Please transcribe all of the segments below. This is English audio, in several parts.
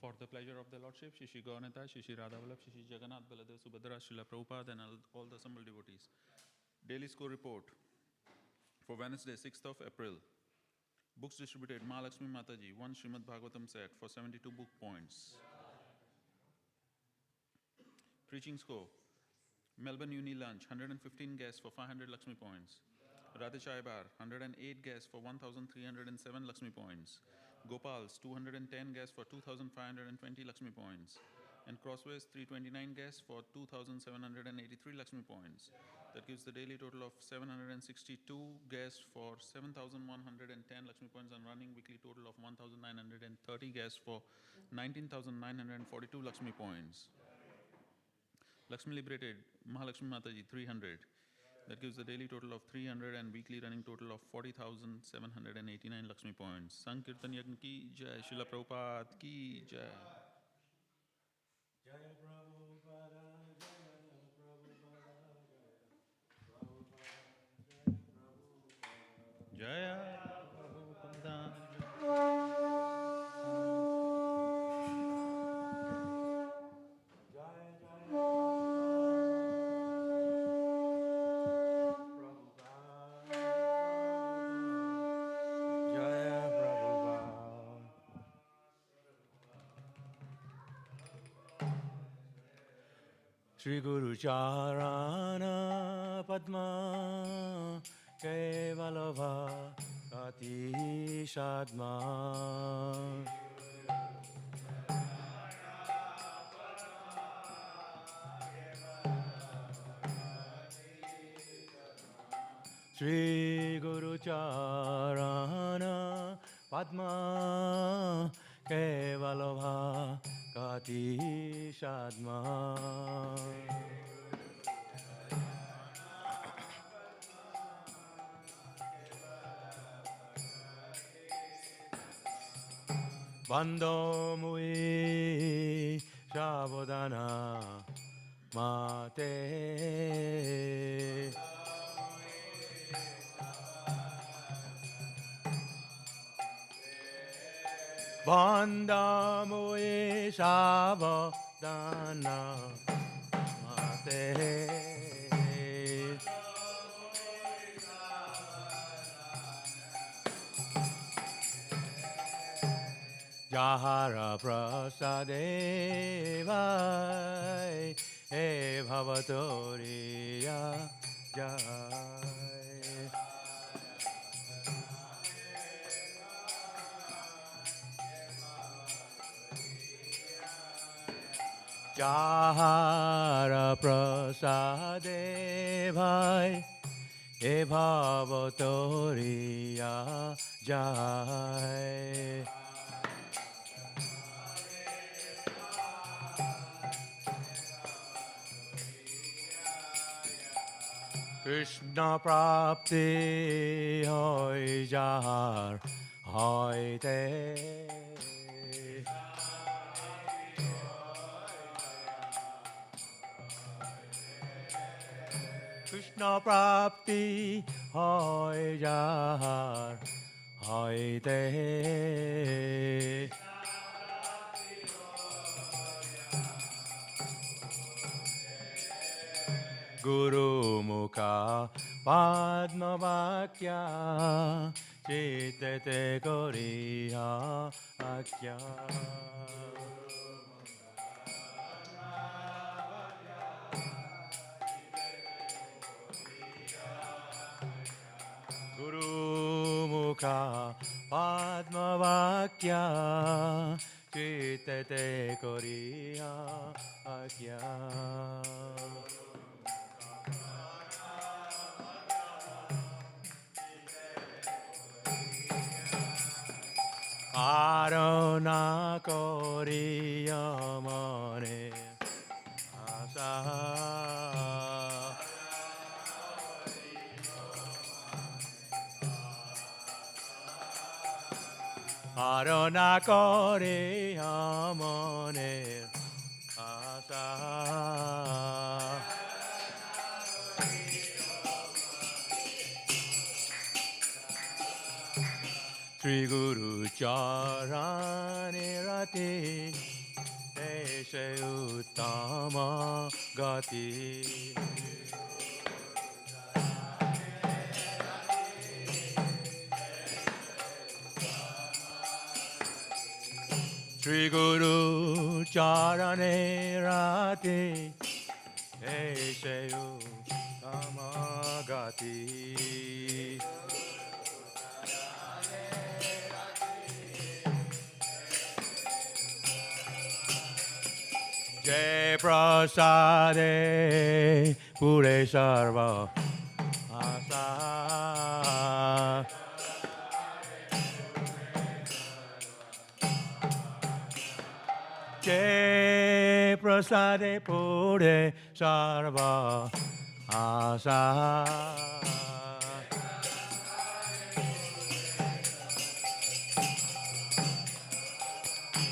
For the pleasure of the Lordship, Shri Shri Gauranta, Shri Shri Radha Vallabh, Shri Shri Jagannath, Baladev, Subhadra, Srila Prabhupada, and all the assembled devotees. Daily score report for Wednesday, 6th of April. Books distributed, Mahalakshmi Mataji, 1 Śrīmad Bhāgavatam set for 72 book points. Preaching score, Melbourne Uni Lunch, 115 guests for 500 Lakshmi points. Radha Chai Bar, 108 guests for 1,307 Lakshmi points. Gopal's, 210 guests for 2,520 Lakshmi points. And Crossways, 329 guests for 2,783 Lakshmi points. That gives the daily total of 762 guests for 7,110 Lakshmi points, and running weekly total of 1,930 guests for 19,942 Lakshmi points. Lakshmi liberated, Mahalakshmi Mataji, 300. That gives the daily total of 300 and weekly running total of 40,789 Lakshmi points. Sankirtan Yagna ki jai, Srila Prabhupada ki jai. Jaya Prabhupada, Jaya Prabhupada, Shri Guru Charana Padma Kevalava Kati Shadma Shri Guru Charana Padma Kevalabha Kati Shadma Bando Mui Shabodana Mate Banda Mui Shabodana Mate Jahara Prasadevai He Bhavatoriya Jai Jahara Prasadevai He Bhavatoriya Jai Krishna Prapti Hoy Jahar Hoy Te Krishna Prapti Hoy Jahar Hoy Te Guru Mukha Padma Vakya Chitete Koriya Akya Guru Mukha Padma Vakya Chitete Koriya Akya Arona Koriya Mane Asa Arona Koriya Mane Asa Sri Guru Charani Rati Eshe Uttama Gati Sri Guru Charani Rati Eshe Uttama Gati Jai Prasade Pure Sarva Asa Jai Prasade Pure Sarva Asa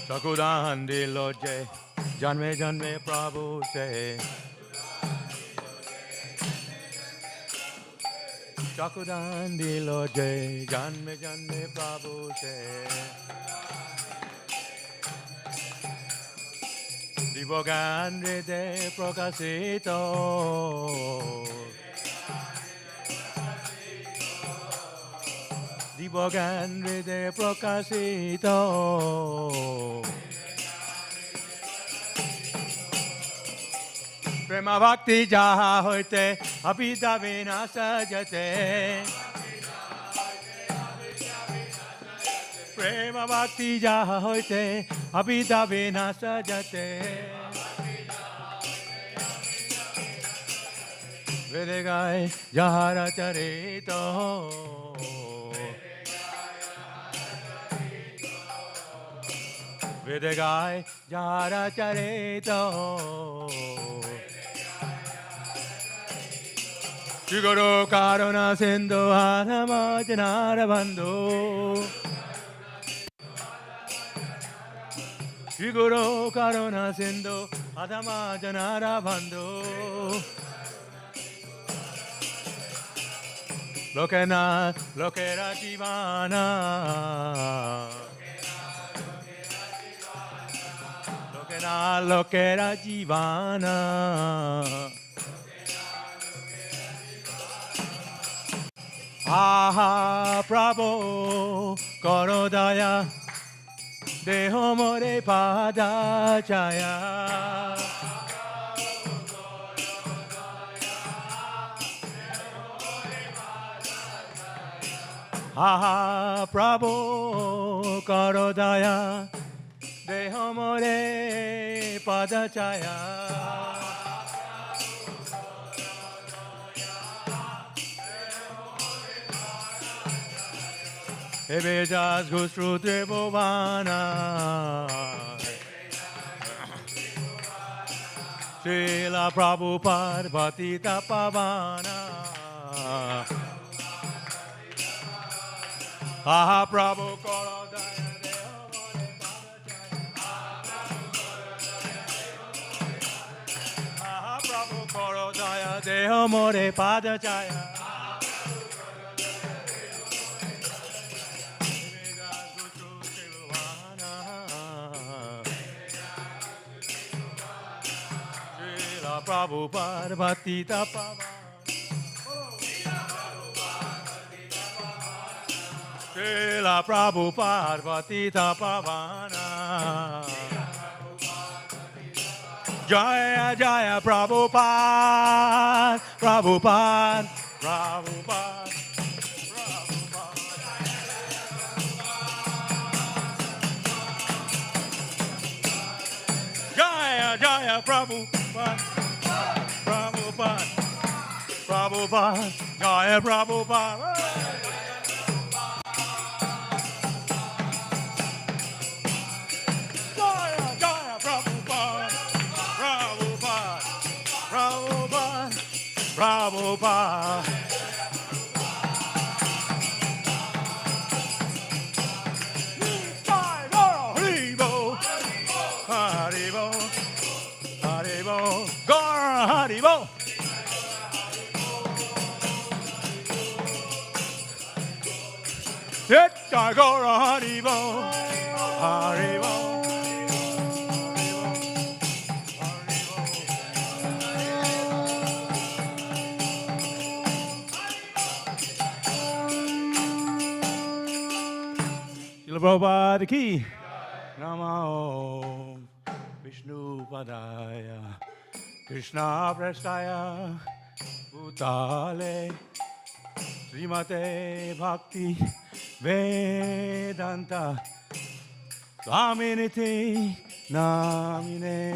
Sakudan Dilo Jai Janme Janme Prabhu se Chakudan Dilo Jai Janme Janme Prabhu se Divogan Rite Prokasito Divogan Rite Prokasito Prema Bhakti Jaha Hoite Abhida Vinasa Jate Prema Bhakti Jaha Hoite Abhida Vinasa Jate Vedegai Jahara Charito Vedagai Jara Charito Shigoro Karuna Sindhu Adama Janara Bandhu Shigoro Karuna Sindhu Adama Janara Bandhu Lokena Lokera Jivana Lokena Lokera Jivana Aha Prabhu Korodaya Deho More Pada Chaya Aha Prabhu Korodaya Deho More Pada Chaya Ebe just goes through Tribhuvana Srila Prabhupada Bhatita Pavana Aha Prabhu Korodaya Aha Prabhu Korodaya Deho More Pada Chaya Prabhupada Bhatita Pavana Srila Prabhupada Bhatita Pavana Jaya Jaya Prabhupada Prabhupada Prabhupada Jaya Jaya Prabhupada Prabhupada, Prabhupada, Jaya Prabhupada. Jaya, Jaya Prabhupada, Prabhupada, Prabhupada, Prabhupada. Haribo, Haribo, Haribo, Gora Haribo. Jai Gora Haribo, Haribo, Srila Prabhupada ki Namo Vishnu Padaya Krishna Prasthaya Bhutale Srimate Bhakti Vedanta Swami Namine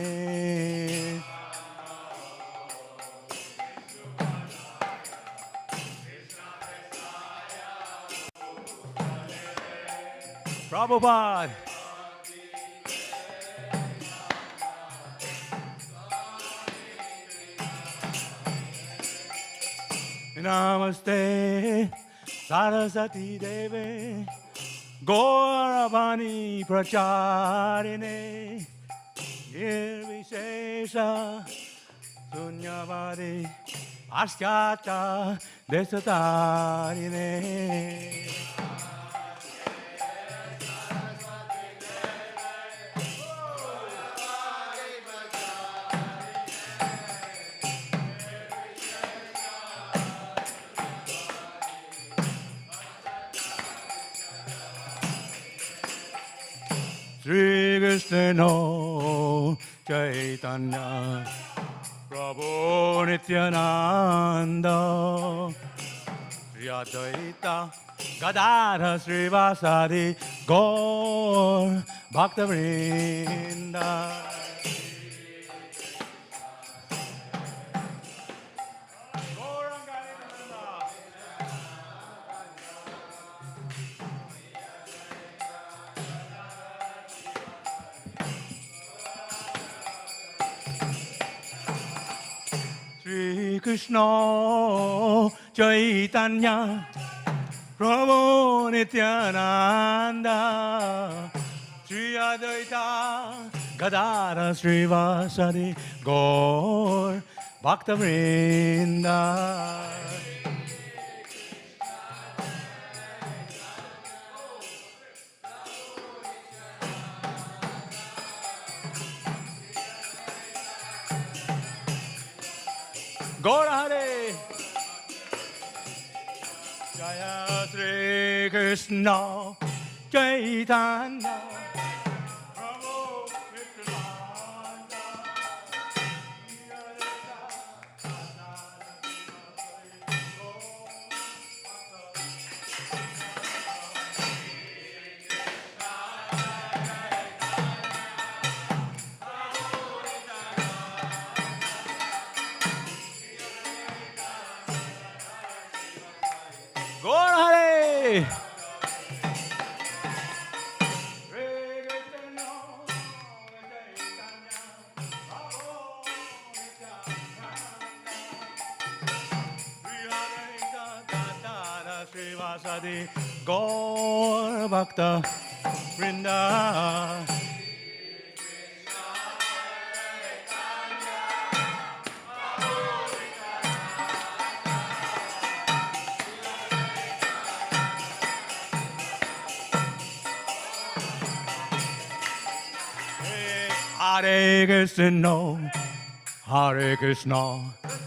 Prabhupada Namaste Saraswati Deve Gauravani Pracharine Nirvishesha Sunyavadi Askata Desatarine Shri Krishna Chaitanya Prabhu Nityananda Shri Advaita Gadadhara Srivasadi Gaur Bhaktivinoda Shri Krishna Chaitanya Prabhu Nityananda Shri Advaita Gadara Srivasadi Gaur Bhaktivedanta. Gaur Hare Jaya Sri Krishna Chaitanya Prabhu Nityananda Gaur Hare Srivasadi Gaur Bhakta Vrinda. Hare Krishna, Hare Krishna,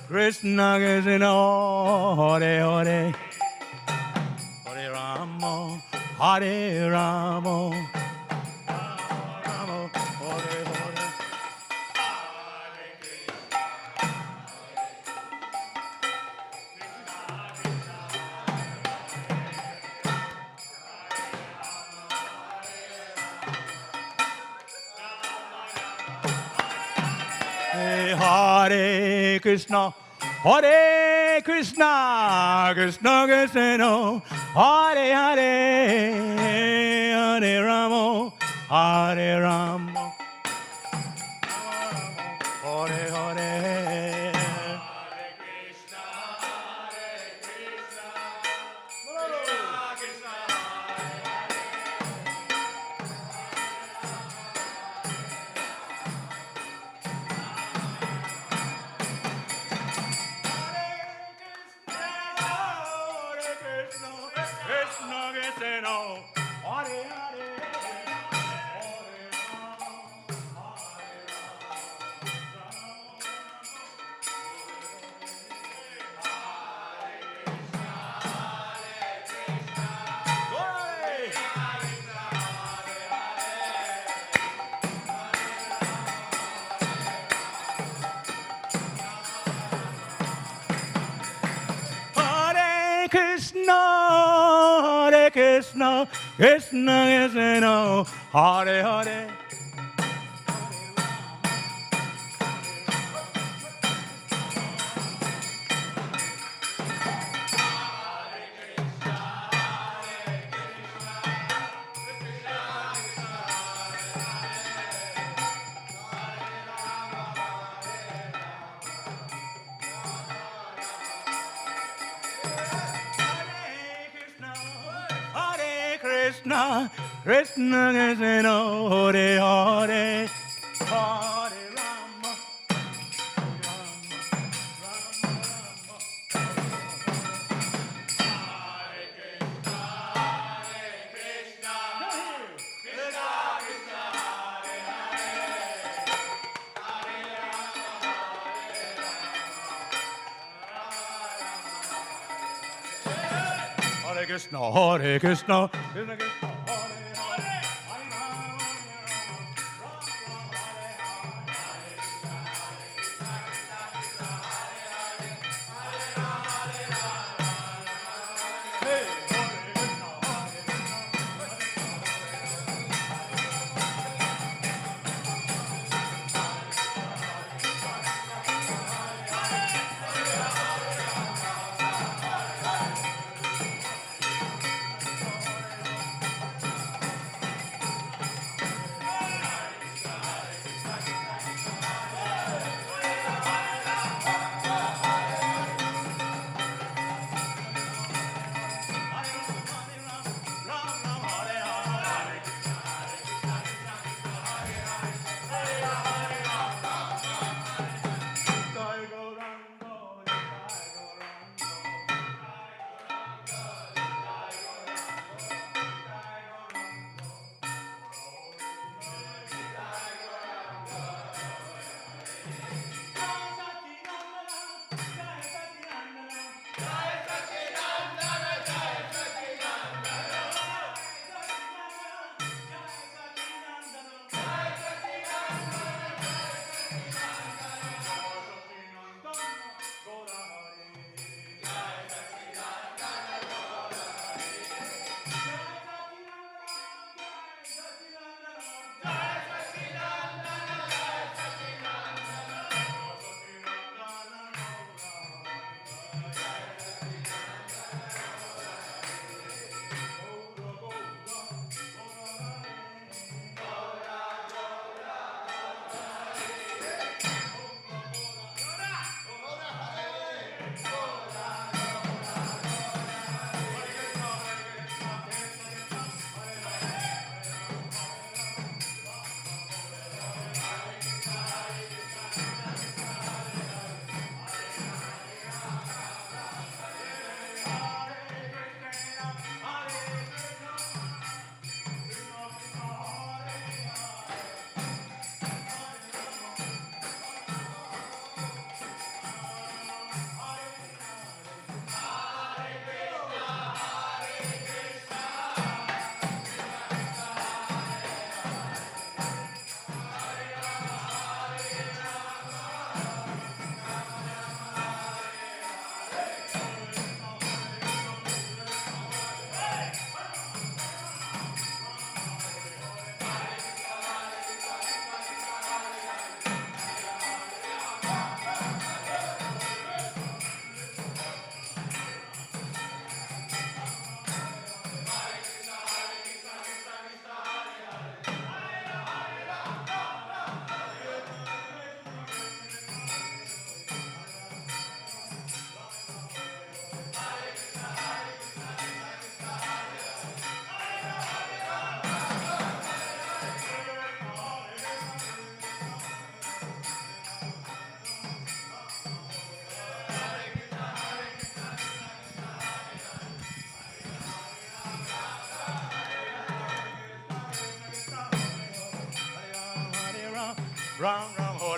Krishna Krishna, Hare Hare, Hare Rama, Hare Rama, Rama, Hare Hare. Hare Krishna, Hare Krishna, Krishna Krishna, Hare Hare, Hare Rama, Hare Rama, Hare Hare. Hare Krishna, Krishna Krishna, Hare Hare. Krishna, Krishna Krishna, Hare Hare, Hare Rama, Hare Krishna, Hare Krishna, Krishna Krishna, Hare Hare, Hare Rama,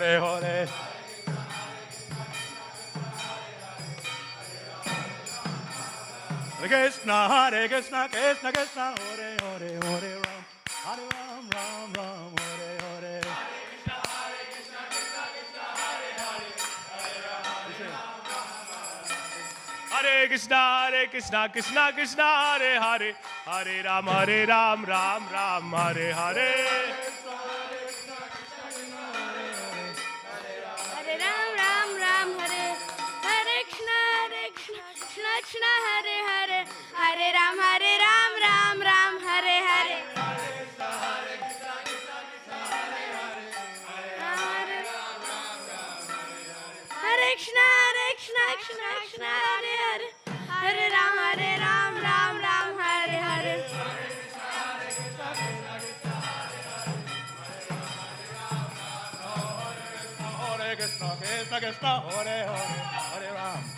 Hare Hare. Hare Krishna, Krishna Krishna, Hare Hare, Hare Ram, Hare Ram, Ram Ram, Hare Hare. Hare Krishna, Krishna Krishna, Hare Hare, Hare Ram, Ram Ram, Hare Hare. Hare Ram, Ram Ram, Hare Hare Krishna, Krishna Krishna, Hare Hare, Hare Ram, Ram Ram, Hare Hare. Hare Krishna, Krishna Krishna, Hare Hare, Hare Ram, Ram Ram, Hare Hare. Hare Krishna, Krishna Krishna, Hare Hare, Hare Ram, Ram Ram, Hare Hare. Krishna, Hare Krishna, Krishna Krishna, Hare Hare, Hare Ram.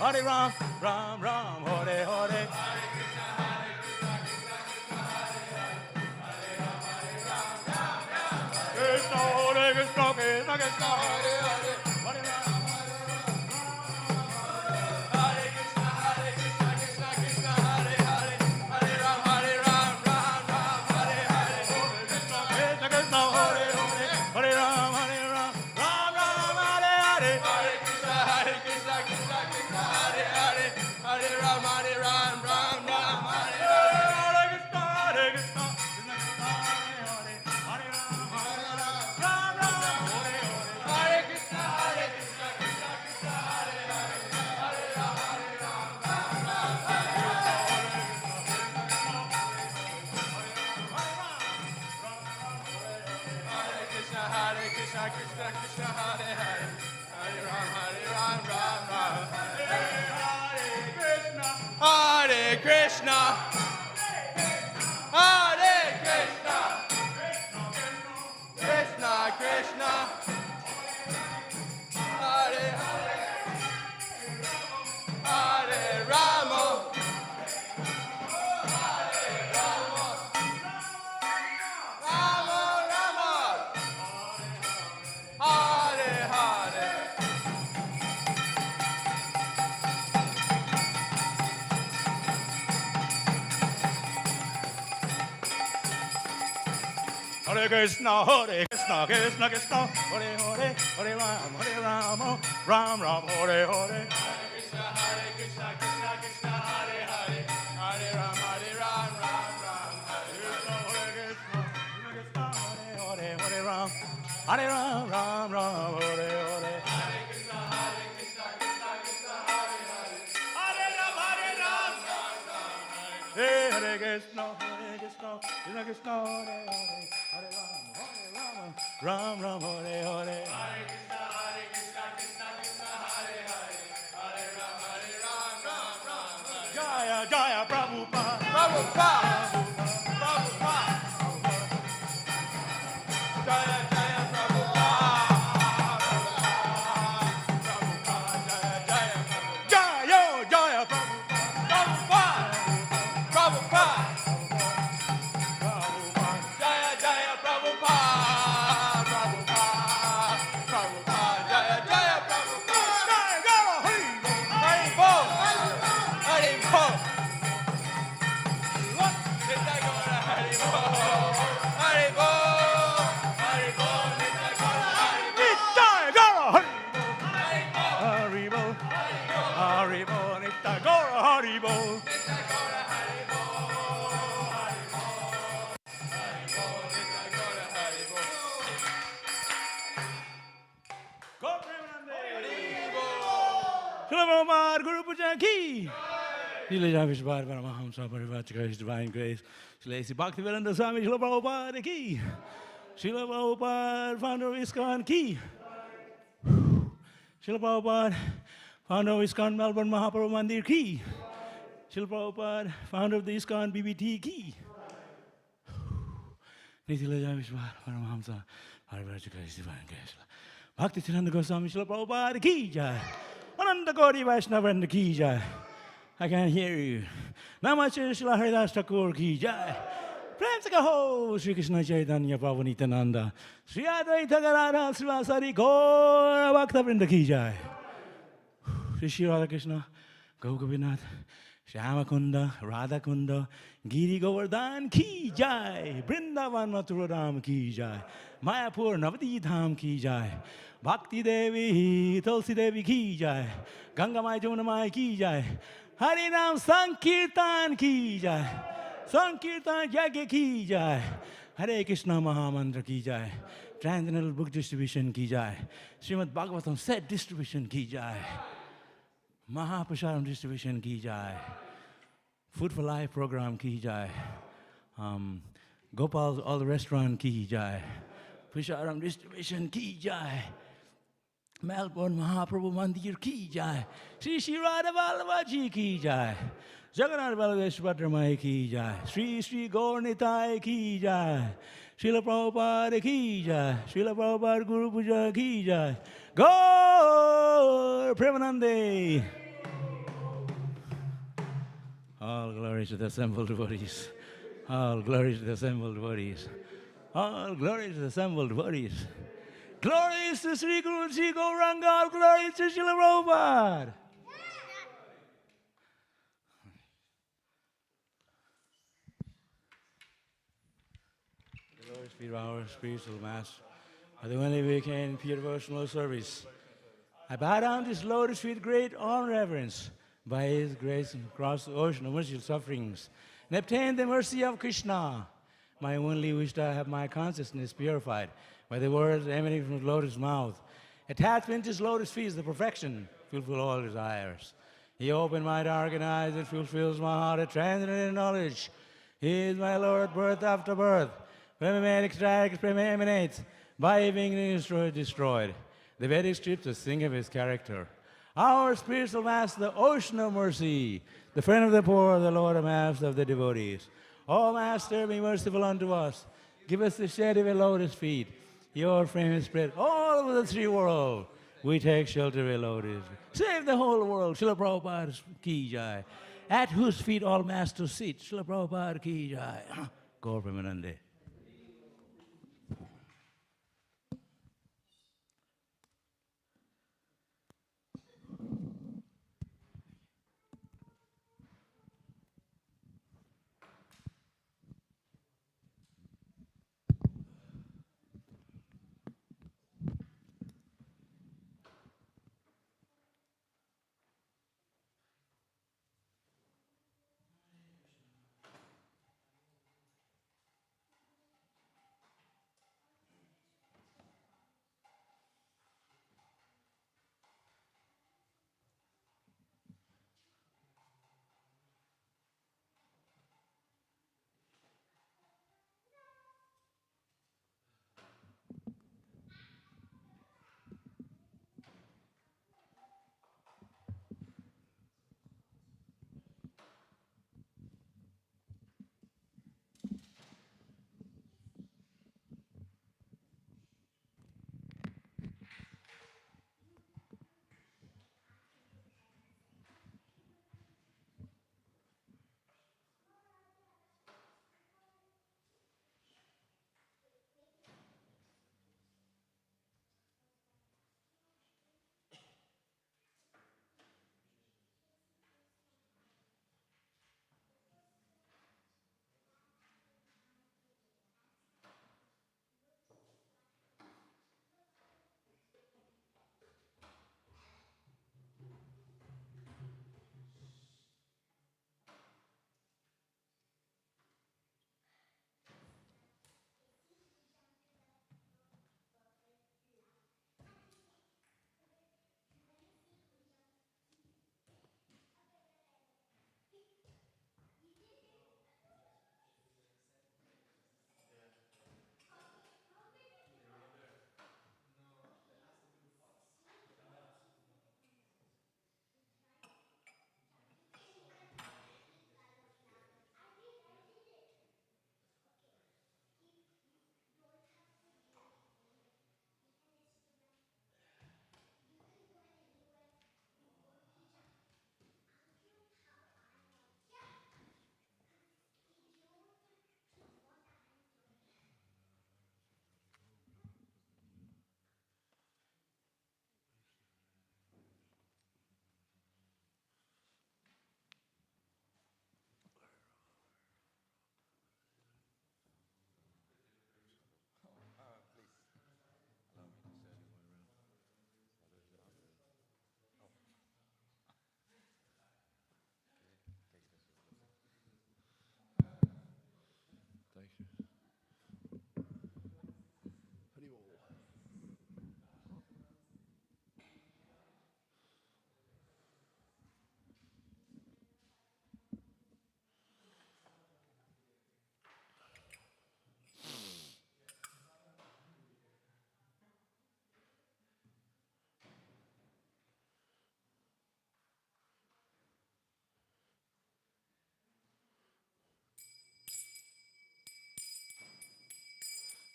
Hare Krishna, Hare Krishna, Krishna Krishna, Hare Hare, Hare Rama, Rama Rama, Hare Hare. Hare Krishna, Krishna Krishna, Hare Hare, Hare Ram, Ram Ram, Hare Hare. Krishna, Krishna Krishna, Hare Hare, Hare Ram, Ram Ram, Hare Krishna, Hare Ram, Hare Ram, Ram Ram, Hare Hare. Hare Krishna, Krishna Krishna, Hare Hare, Hare Ram, Hare Krishna, Krishna Krishna, Hare Hare, Hare Ram, Ram Ram, Hare Hare. Hare Krishna, Krishna Krishna, Hare Hare, Hare Ram, Ram Ram. Jaya Jaya Prabhupada, Prabhupada, Prabhupada, Jaya Jaya Prabhupada, Jaya Jaya Prabhupada, Prabhupada, Jaya Jaya Prabhupada, Prabhupada, Jaya Jaya Prabhupada, Hari Bol, Hari Bol, Nitya Gaura Hari Bol, Hari Bol, Hari Bol, Nitya Gaura Hari Bol, Haribo, Haribo, Nitya Gaura Haribo. Nitya Gaura Hari Bol, Hari Bol, Hari Bol, Nitya Gaura Hari Bol, Srila Prabhupada Guru Puja Ki. Srila Javishbar Paramahamsa Parivrajaka His Divine Grace. Srila A.C. Bhaktivedanta Swami Srila Prabhupada Ki. Srila Prabhupada, founder of ISKCON Ki. Srila Prabhupada, founder of ISKCON Melbourne Mahaprabhu Mandir Ki. Srila Prabhupada, founder of the ISKCON BBT Ki. Srila Javishbar Paramahamsa Parivrajaka His Divine Grace. Bhaktivedanta Goswami Srila Prabhupada Ki Jai. Ananda Gauri Vaishnavanda Ki Jai. I can't hear you. Namacharya Srila Haridas Thakur Ki Jai. Prem se kaho, Shri Krishna Chaitanya Prabhu Nityananda, Shri Advaita Gadadhar Srivasari Gaura Bhaktivinoda ki jai. Shri Shri Radha Krishna, Gau Gopinath, Shyama Kunda, Radha Kunda, Giri Govardhan ki jai. Vrindavan Mathura Ram ki jai. Mayapur Navadhi Dham ki jai. Bhakti Devi, Tulsi Devi ki jai. Ganga Mai Jamuna Mai ki jai. Harinam Sankirtan ki jai. Sankirtan Yagya ki jai. Hare Krishna Mahamantra ki jai. Transcendental book distribution ki jai. Śrīmad Bhāgavatam set distribution ki jai. Mahaprasharam distribution ki jai. Food for Life program ki jai. Gopal's all the restaurant ki jai. Prasharam distribution ki jai. Melbourne Mahaprabhu Mandir ki jai. Sri Sri Radha Vallabha ji ki jai. Jagannath Balageshwar Mai ki jai. Sri Sri Gaur Nitai ki jai. Srila Prabhupada ki jai. Srila Prabhupada Guru Puja ki jai. Gaur Premanande. All glory to the assembled devotees. All glory to the assembled devotees. All glory to the assembled devotees. Glory to Sri Guru Sri Gauranga. All glory to Srila Prabhupada. The Lord's feet of our spiritual master. By the only way can pure devotional service. I bow down to His lotus feet with great honor and reverence. By His grace and cross the ocean of merciful sufferings and obtain the mercy of Krishna. My only wish to have my consciousness purified by the words emanating from His lotus mouth. Attachment to His lotus feet is the perfection, fulfill all desires. He opened my darkened eyes, it fulfills my heart, a transcendental knowledge. He is my Lord, birth after birth. When man extracts, prema emanates, by being destroyed. The Vedic scriptures sing of His character. Our spiritual master, the ocean of mercy, the friend of the poor, the Lord and master of the devotees. O Master, be merciful unto us. Give us the shade of Your lotus feet. Your fame is spread all over the three world. We take shelter of Your lotus. Save the whole world. Srila Prabhupada ki jai. At whose feet all masters sit. Srila Prabhupada ki jai. Gaur Premanande.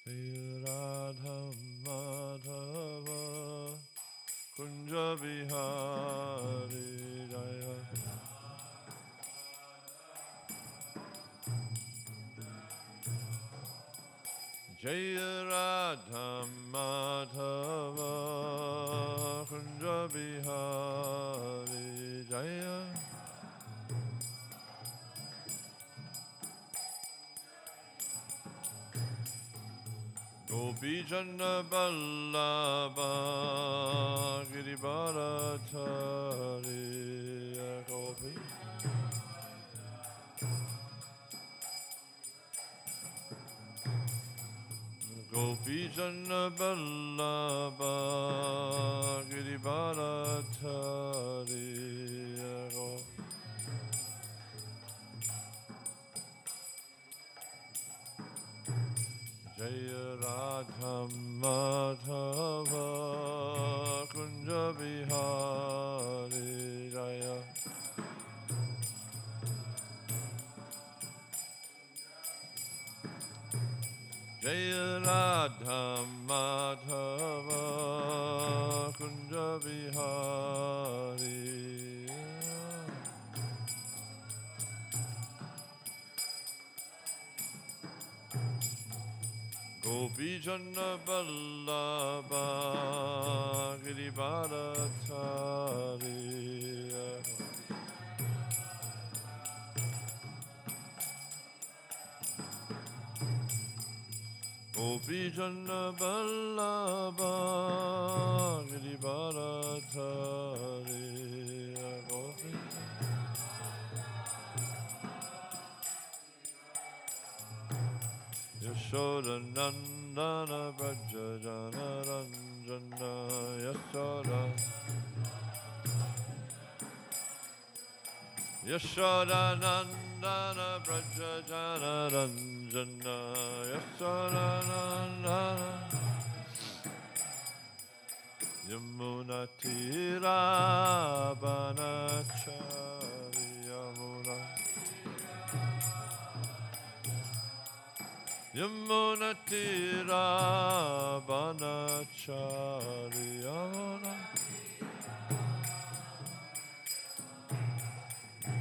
Radha Madhava Kunja Vihari Jaya Jaya Radha Madhava Kunja Vihari Jaya Gopi Jana Ballabha Giribharatari Gopi Gopi Jana Ballabha Giribharatari Gopi Jaya Radha Madhava Kunja Vihari Jaya Jaya Radha Madhava Kunja Vihari Gopi Jana Ballabha Giribharatari Gopi Jana Ballabha Giribharatari Gopi Yashoda Nandana Braja Jana Ranjana Yashoda Yashoda Nandana Braja Jana Ranjana Yashoda Nandana Yamuna Tira Banachari Yamuna Yamuna Tira Banachari Yamuna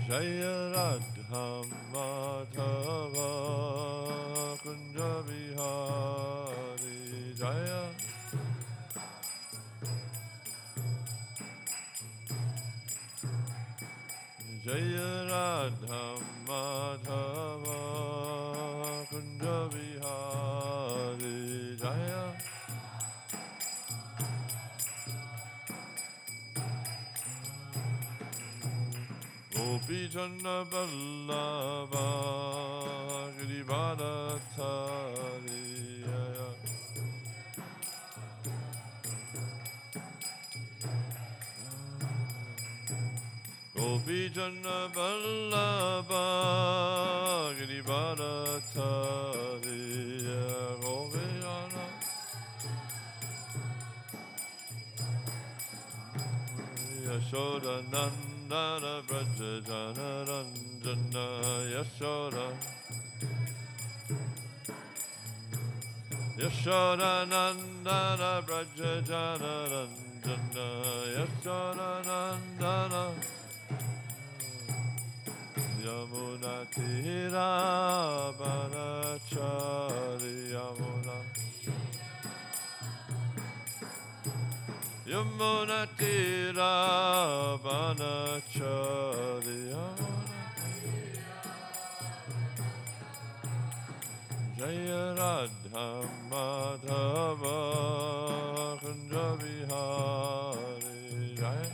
Jaya Radha Madhava Kunja Vihari Jaya Jaya Radha Madhava Kunja Vihari Jaya Gopi Jana Ballabha Giribharatari Gopi Jana Ballabha Giribharatari Gopi Jana Yashoda Nandana Braja Jana Ranjana Yashoda Yashoda Nandana Braja Jana Ranjana Yashoda Nandana Yamuna Tira Banachari Yamuna Yamuna Tira Banachari Yamuna Jaya Radha Madhava Kunja Vihari Jaya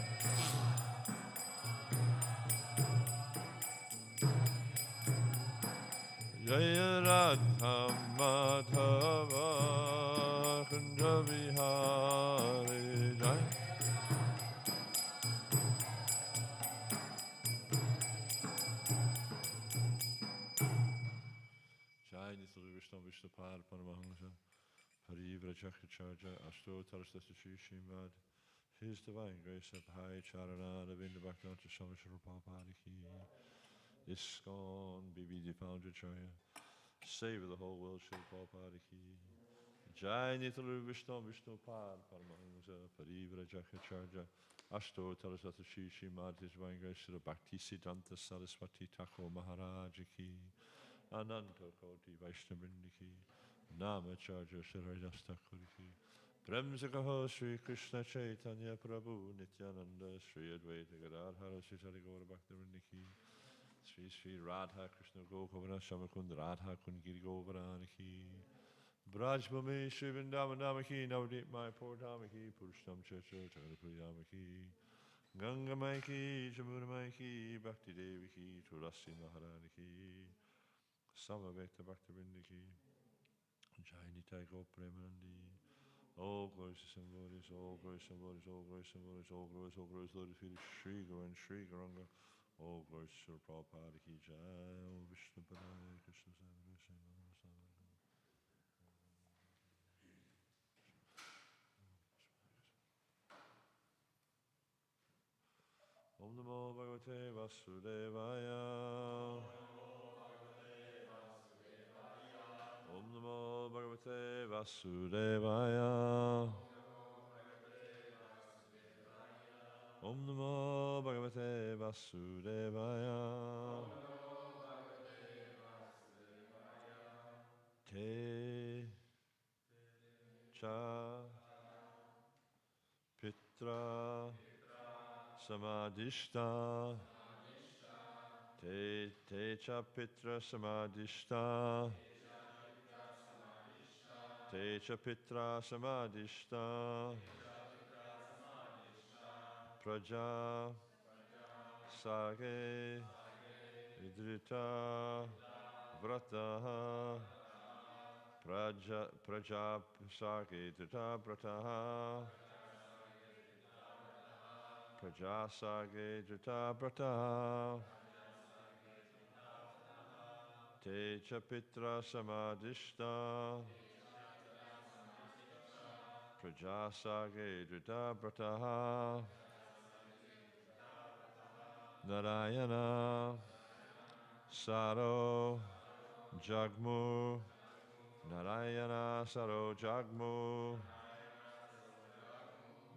Jaya Radha Madhava Kunja Vihare Jaya. Jai Nitya Vishnu Vishnupad Paramahamsa Parivrajacharya Ashto Tarastasa Śrīmad His Divine Grace of Hare Charana Ravinda Bhaktivedanta Swami Prabhupada Ki ISKCON BBD Founder-Acharya Save the whole world Srila Prabhupada Ki Jai Nitya Vishnu Vishnupad Paramahamsa Parivrajacharya Ashto Tarastasa Śrīmad His Divine Grace of Bhaktivedanta Saraswati Thakur Maharaj Ki Ananta Koti Vaishnavindiki Namacharya Shiradas Thakur Ki Premsakaho Sri Krishna Chaitanya Prabhu Nityananda Sri Advaita Gadadhara Sri Sari Gaura Bhaktivinoda Sri Sri Radha Krishna Gokovana Shamakund Radha Kungiri Govardhana Ki Brajbhumi Sri Vrindavanama Ki Navadip Mai Purdhama Ki Purushtam Chacha Chakarapuriyama Ki Ganga Mai Ki Jamuna Mai Ki Bhakti Devi Ki Tulasi Maharani Ki Samaveta Bhaktivinoda Ki Jai Nitai Go Premanandi. All glories and glories, all glories and glories, all glories and glories, all glories, all glories, Lord, defeated Sri Guru and Sri Garanga. All glories to Prabhupada Ki Jai, Om Vishnu Padaya, Krishna Om Namo Bhagavate Vasudevaya. Om Namo Bhagavate Vasudevaya. Om Namo Bhagavate Vasudevaya. Te cha pitra samadishta. Te cha pitra samadishta. Te cha pitra samadishta. Praja sage idrita vrata. Praja sage idrita vrata. Praja sage idrita vrata. Te cha pitra samadishta. Praja sage idrita vrata. Narayana Saro Jagmu. Narayana Saro Jagmu.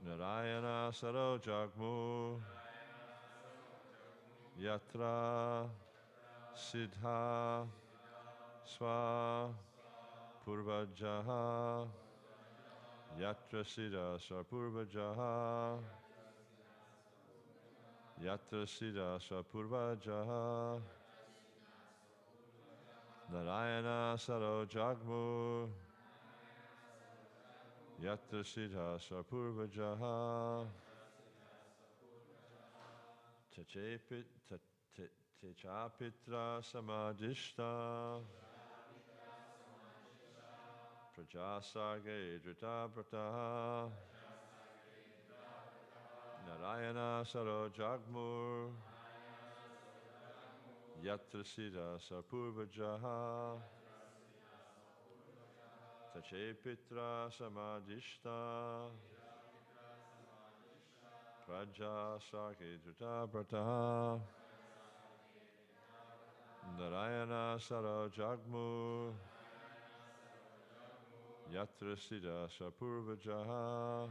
Narayana Saro Jagmu. Yatra Siddha Swa Purvajaha. Yatra Siddha Swa Purvajaha. Yatra Siddha Swa Purvajaha. Narayana Saro Jagmu. Yatra Siddha Swa Purvajaha. Techa Pitra Samadishta. Prajasage Drita Prataha. Narayana Saro Jagmur. Yatra Siddha Sapurvajaha. Tache Pitra Samadishta. Prajasage Drita Prataha. Narayana Saro Jagmur. Yatra Siddha Sapurvajaha.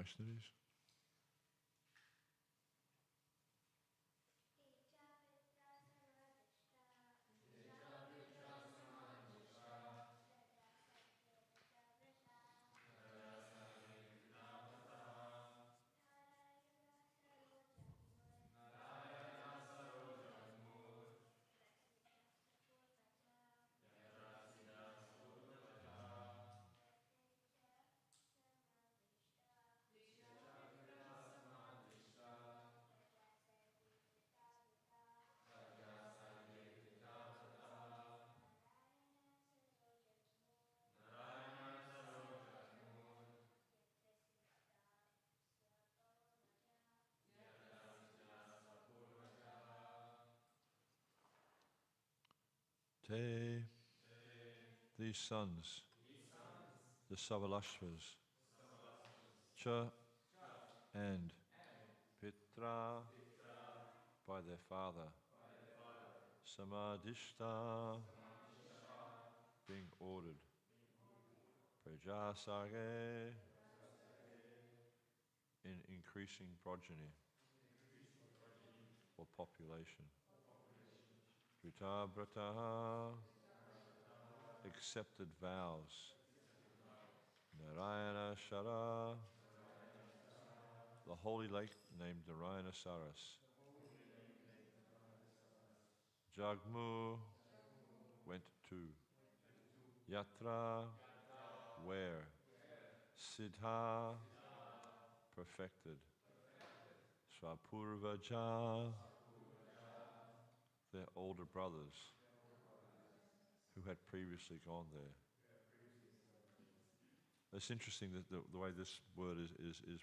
Vaishnavis. Te, these sons, the Savalashvas, Cha and Pitra, by their father, Samadhishta, being ordered, Prajasage, in increasing progeny or population. Dritabrataha, accepted vows. Narayana Shara, the holy lake named Narayana Saras. Jagmu, went to. Yatra, where. Siddha, perfected. Swapurvaja, their older brothers who had previously gone there. It's interesting that the way this word is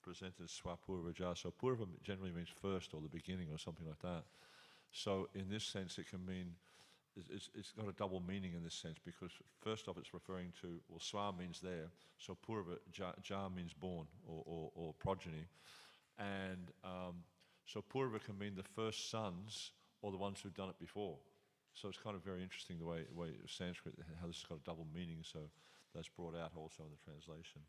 presented, Swapurvaja. So Purva generally means first or the beginning or something like that. So in this sense it can mean, it's got a double meaning in this sense, because first off it's referring to, well, Swa means there, so Purva, Ja means born or progeny. And so Purva can mean the first sons or the ones who've done it before. So it's kind of very interesting the way Sanskrit, how this has got a double meaning, so that's brought out also in the translation.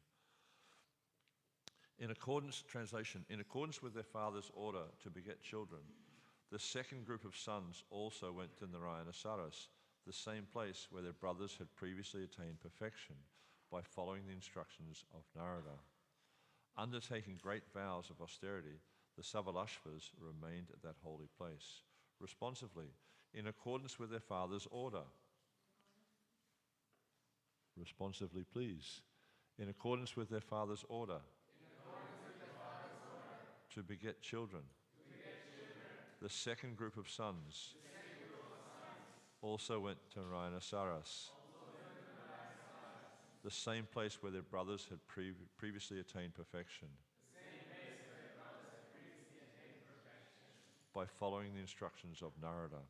In accordance with their father's order to beget children, the second group of sons also went to Narayana Saras, the same place where their brothers had previously attained perfection, by following the instructions of Narada. Undertaking great vows of austerity, the Savalashvas remained at that holy place, responsively, in accordance with their father's order. Responsively, please. In accordance with their father's order. To beget children. The second group of sons also went to Narayana Saras, the same place where their brothers had previously attained perfection, by following the instructions of Narada.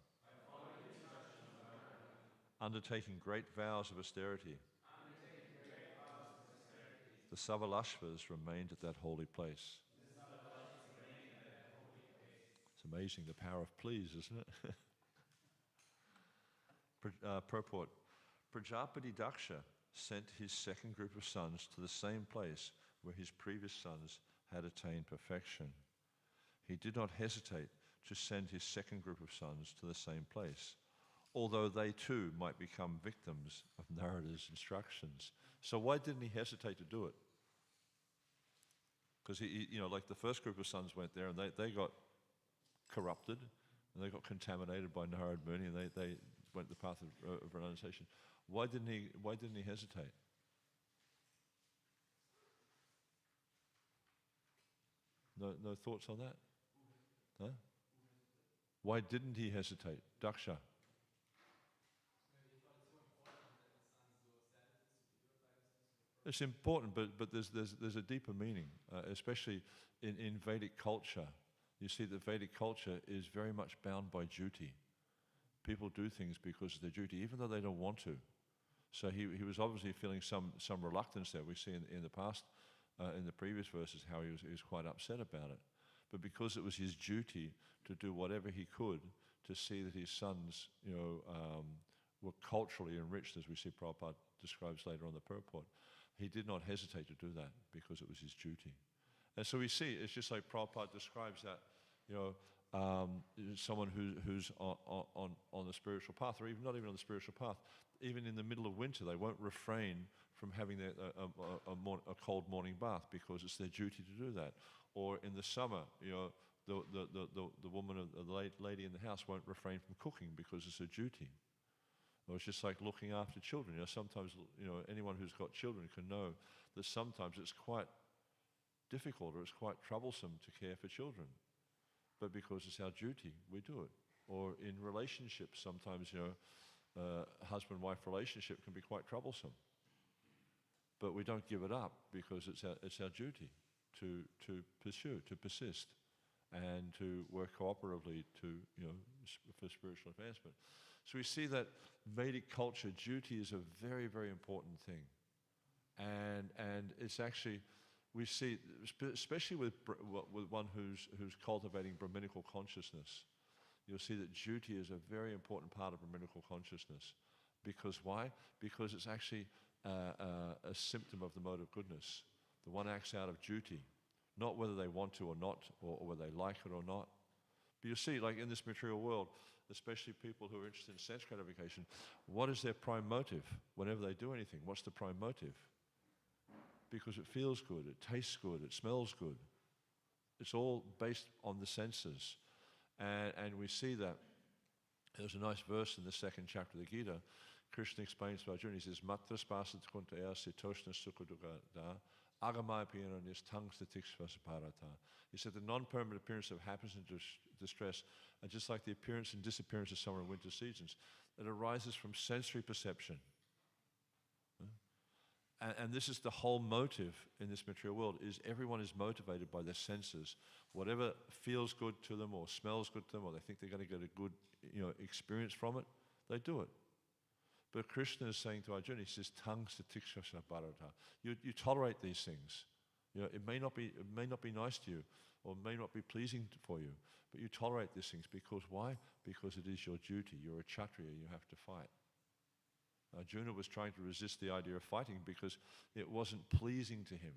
Undertaking great vows of austerity, the Savalashvas remained at that holy place. It's amazing the power of please, isn't it? Purport. Prajapati Daksha sent his second group of sons to the same place where his previous sons had attained perfection. He did not hesitate to send his second group of sons to the same place, although they too might become victims of Narada's instructions. So why didn't he hesitate to do it? Because like the first group of sons went there and they got corrupted and they got contaminated by Narada Muni, and they went the path of renunciation. Why didn't he hesitate? No thoughts on that? Huh? Why didn't he hesitate? Daksha. It's important, but there's a deeper meaning, especially in Vedic culture. You see that Vedic culture is very much bound by duty. People do things because of their duty, even though they don't want to. So he was obviously feeling some reluctance there. We see in the past, in the previous verses, how he was quite upset about it. But because it was his duty to do whatever he could to see that his sons, were culturally enriched, as we see Prabhupada describes later on the purport, he did not hesitate to do that because it was his duty. And so we see, it's just like Prabhupada describes that, someone who's on the spiritual path, or even not even on the spiritual path, even in the middle of winter, they won't refrain from having a cold morning bath because it's their duty to do that. Or in the summer, the woman, the lady in the house won't refrain from cooking because it's her duty. Or it's just like looking after children. Sometimes, anyone who's got children can know that sometimes it's quite difficult or it's quite troublesome to care for children. But because it's our duty, we do it. Or in relationships, sometimes, husband-wife relationship can be quite troublesome. But we don't give it up because it's our duty to pursue, to persist, and to work cooperatively for spiritual advancement. So we see that Vedic culture, duty is a very, very important thing. And it's actually, we see, especially with one who's cultivating Brahminical consciousness, you'll see that duty is a very important part of Brahminical consciousness. Because why? Because it's actually a symptom of the mode of goodness. The one acts out of duty, not whether they want to or not, or whether they like it or not. But you see, like in this material world, especially people who are interested in sense gratification, what is their prime motive whenever they do anything? What's the prime motive? Because it feels good, it tastes good, it smells good. It's all based on the senses. And we see that. There's a nice verse in the second chapter of the Gita. Krishna explains to Arjuna, he says, Matra spasat kuntaya sitoshna sukadugada agamaya piyana nistangstatiksvasparata. He said the non-permanent appearance of happiness and distress are just like the appearance and disappearance of summer and winter seasons. It arises from sensory perception. And this is the whole motive in this material world, is everyone is motivated by their senses. Whatever feels good to them or smells good to them, or they think they're going to get a good experience from it, they do it. But Krishna is saying to Arjuna, he says, Tang satiksha bharata. You tolerate these things. It may not be nice to you, or may not be pleasing for you, but you tolerate these things because why? Because it is your duty. You're a Kshatriya, you have to fight. Arjuna was trying to resist the idea of fighting because it wasn't pleasing to him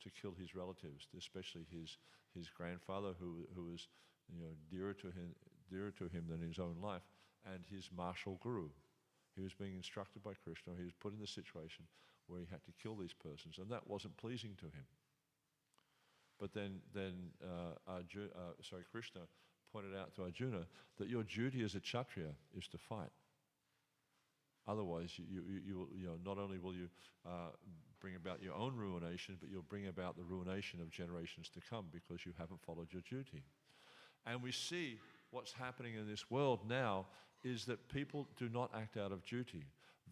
to kill his relatives, especially his grandfather, who was dearer to him than his own life, and his martial guru. He was being instructed by Krishna. He was put in the situation where he had to kill these persons, and that wasn't pleasing to him. But then Krishna pointed out to Arjuna that your duty as a Kshatriya is to fight. Otherwise, you not only will you bring about your own ruination, but you'll bring about the ruination of generations to come because you haven't followed your duty. And we see what's happening in this world now is that people do not act out of duty.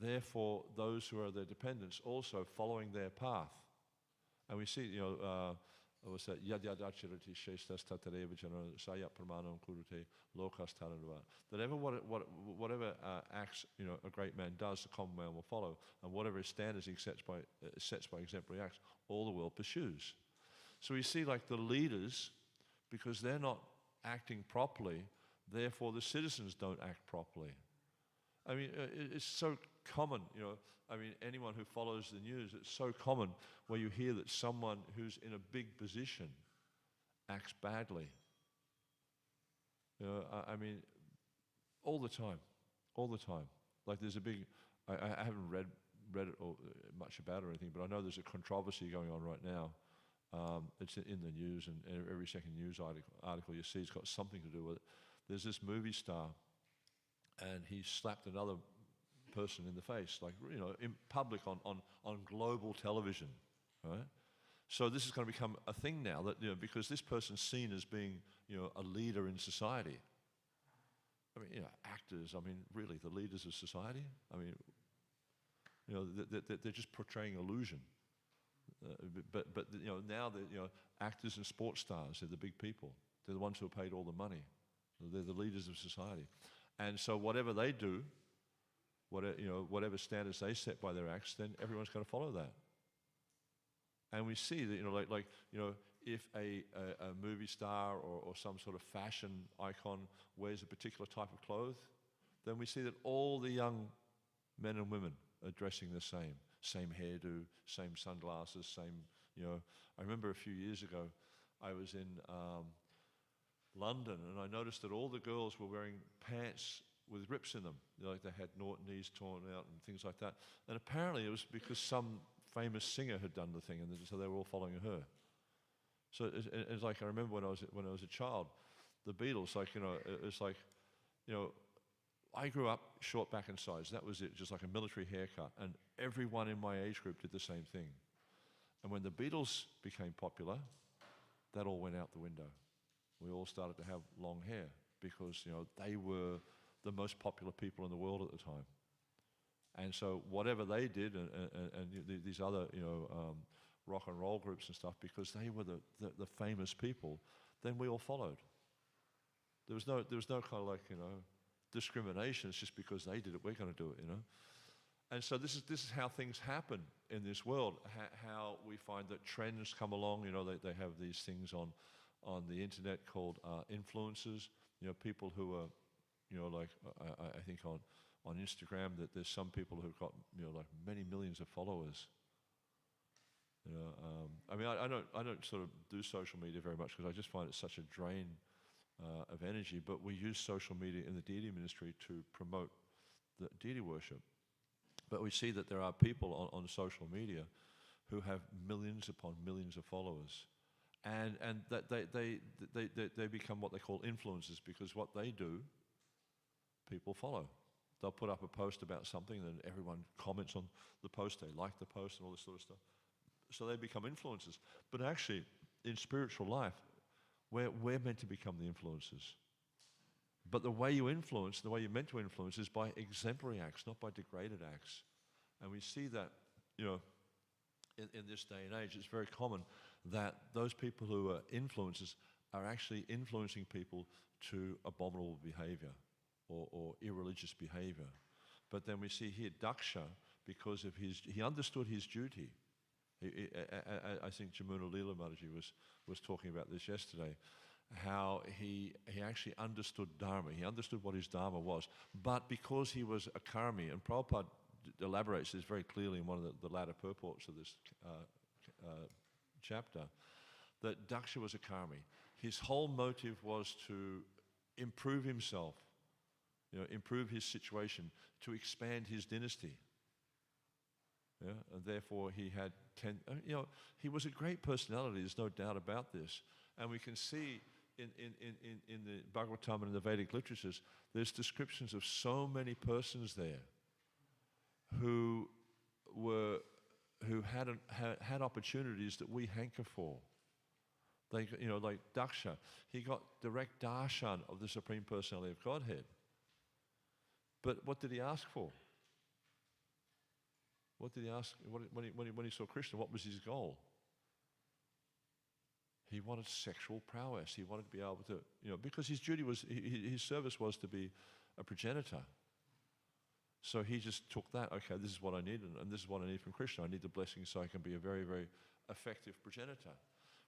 Therefore, those who are their dependents also following their path. And we see, what's that? Yadyadachirati shestas tatareva jana saya pramanam kurute lokas taranava. That whatever acts a great man does, the common man will follow. And whatever standards he sets by exemplary acts, all the world pursues. So we see like the leaders, because they're not acting properly, therefore the citizens don't act properly. I mean, it's so common, anyone who follows the news, it's so common where you hear that someone who's in a big position acts badly. All the time. Like there's a big, I haven't read it or much about it or anything, but I know there's a controversy going on right now. It's in the news, and every second news article you see has got something to do with it. There's this movie star, and he slapped another person in the face, like in public on global television, right? So this is going to become a thing now that because this person's seen as being a leader in society. I mean, actors. I mean, really, the leaders of society. I mean, they're just portraying illusion. But now the actors and sports stars, they're the big people. They're the ones who are paid all the money. They're the leaders of society, and so whatever they do, whatever standards they set by their acts, then everyone's going to follow that. And we see that if a movie star or some sort of fashion icon wears a particular type of clothes, then we see that all the young men and women are dressing the same. same hairdo, same sunglasses, same, I remember a few years ago, I was in London, and I noticed that all the girls were wearing pants with rips in them. Like they had knees torn out and things like that. And apparently it was because some famous singer had done the thing, and so they were all following her. So it's like, I remember when I was a child, the Beatles, like, it's like, I grew up short back and sides. That was it, just like a military haircut. And everyone in my age group did the same thing. And when the Beatles became popular, that all went out the window. We all started to have long hair because, they were the most popular people in the world at the time. And so whatever they did, and these other, rock and roll groups and stuff, because they were the famous people, then we all followed. There was no kind of like, discrimination. It's just because they did it, we're going to do it, And so this is how things happen in this world, how we find that trends come along. They have these things on the internet called influencers. People who are, like I think on Instagram that there's some people who've got like many millions of followers. I mean, I don't sort of do social media very much because I just find it such a drain of energy. But we use social media in the deity ministry to promote the deity worship. But we see that there are people on social media who have millions upon millions of followers, and that they become what they call influencers, because what they do, people follow. They'll put up a post about something, and everyone comments on the post. They like the post and all this sort of stuff. So they become influencers. But actually, in spiritual life, we're meant to become the influencers. But the way you influence, the way you're meant to influence, is by exemplary acts, not by degraded acts. And we see that, in this day and age, it's very common that those people who are influencers are actually influencing people to abominable behavior or irreligious behavior. But then we see here Daksha, because of he understood his duty. I think Jamuna Leela Mataji was talking about this yesterday, how he actually understood Dharma. He understood what his Dharma was. But because he was a karmi, and Prabhupada elaborates this very clearly in one of the latter purports of this chapter, that Daksha was a karmi. His whole motive was to improve himself, improve his situation, to expand his dynasty. Yeah, and therefore he had he was a great personality, there's no doubt about this. And we can see in the Bhagavatam and in the Vedic literatures, there's descriptions of so many persons there who had opportunities that we hanker for. They, like Daksha, he got direct darshan of the Supreme Personality of Godhead. But what did he ask for? What did he ask when he saw Krishna? What was his goal? He wanted sexual prowess. He wanted to be able to, because his duty was, his service was to be a progenitor. So he just took that. Okay, this is what I need, and this is what I need from Krishna. I need the blessing so I can be a very, very effective progenitor,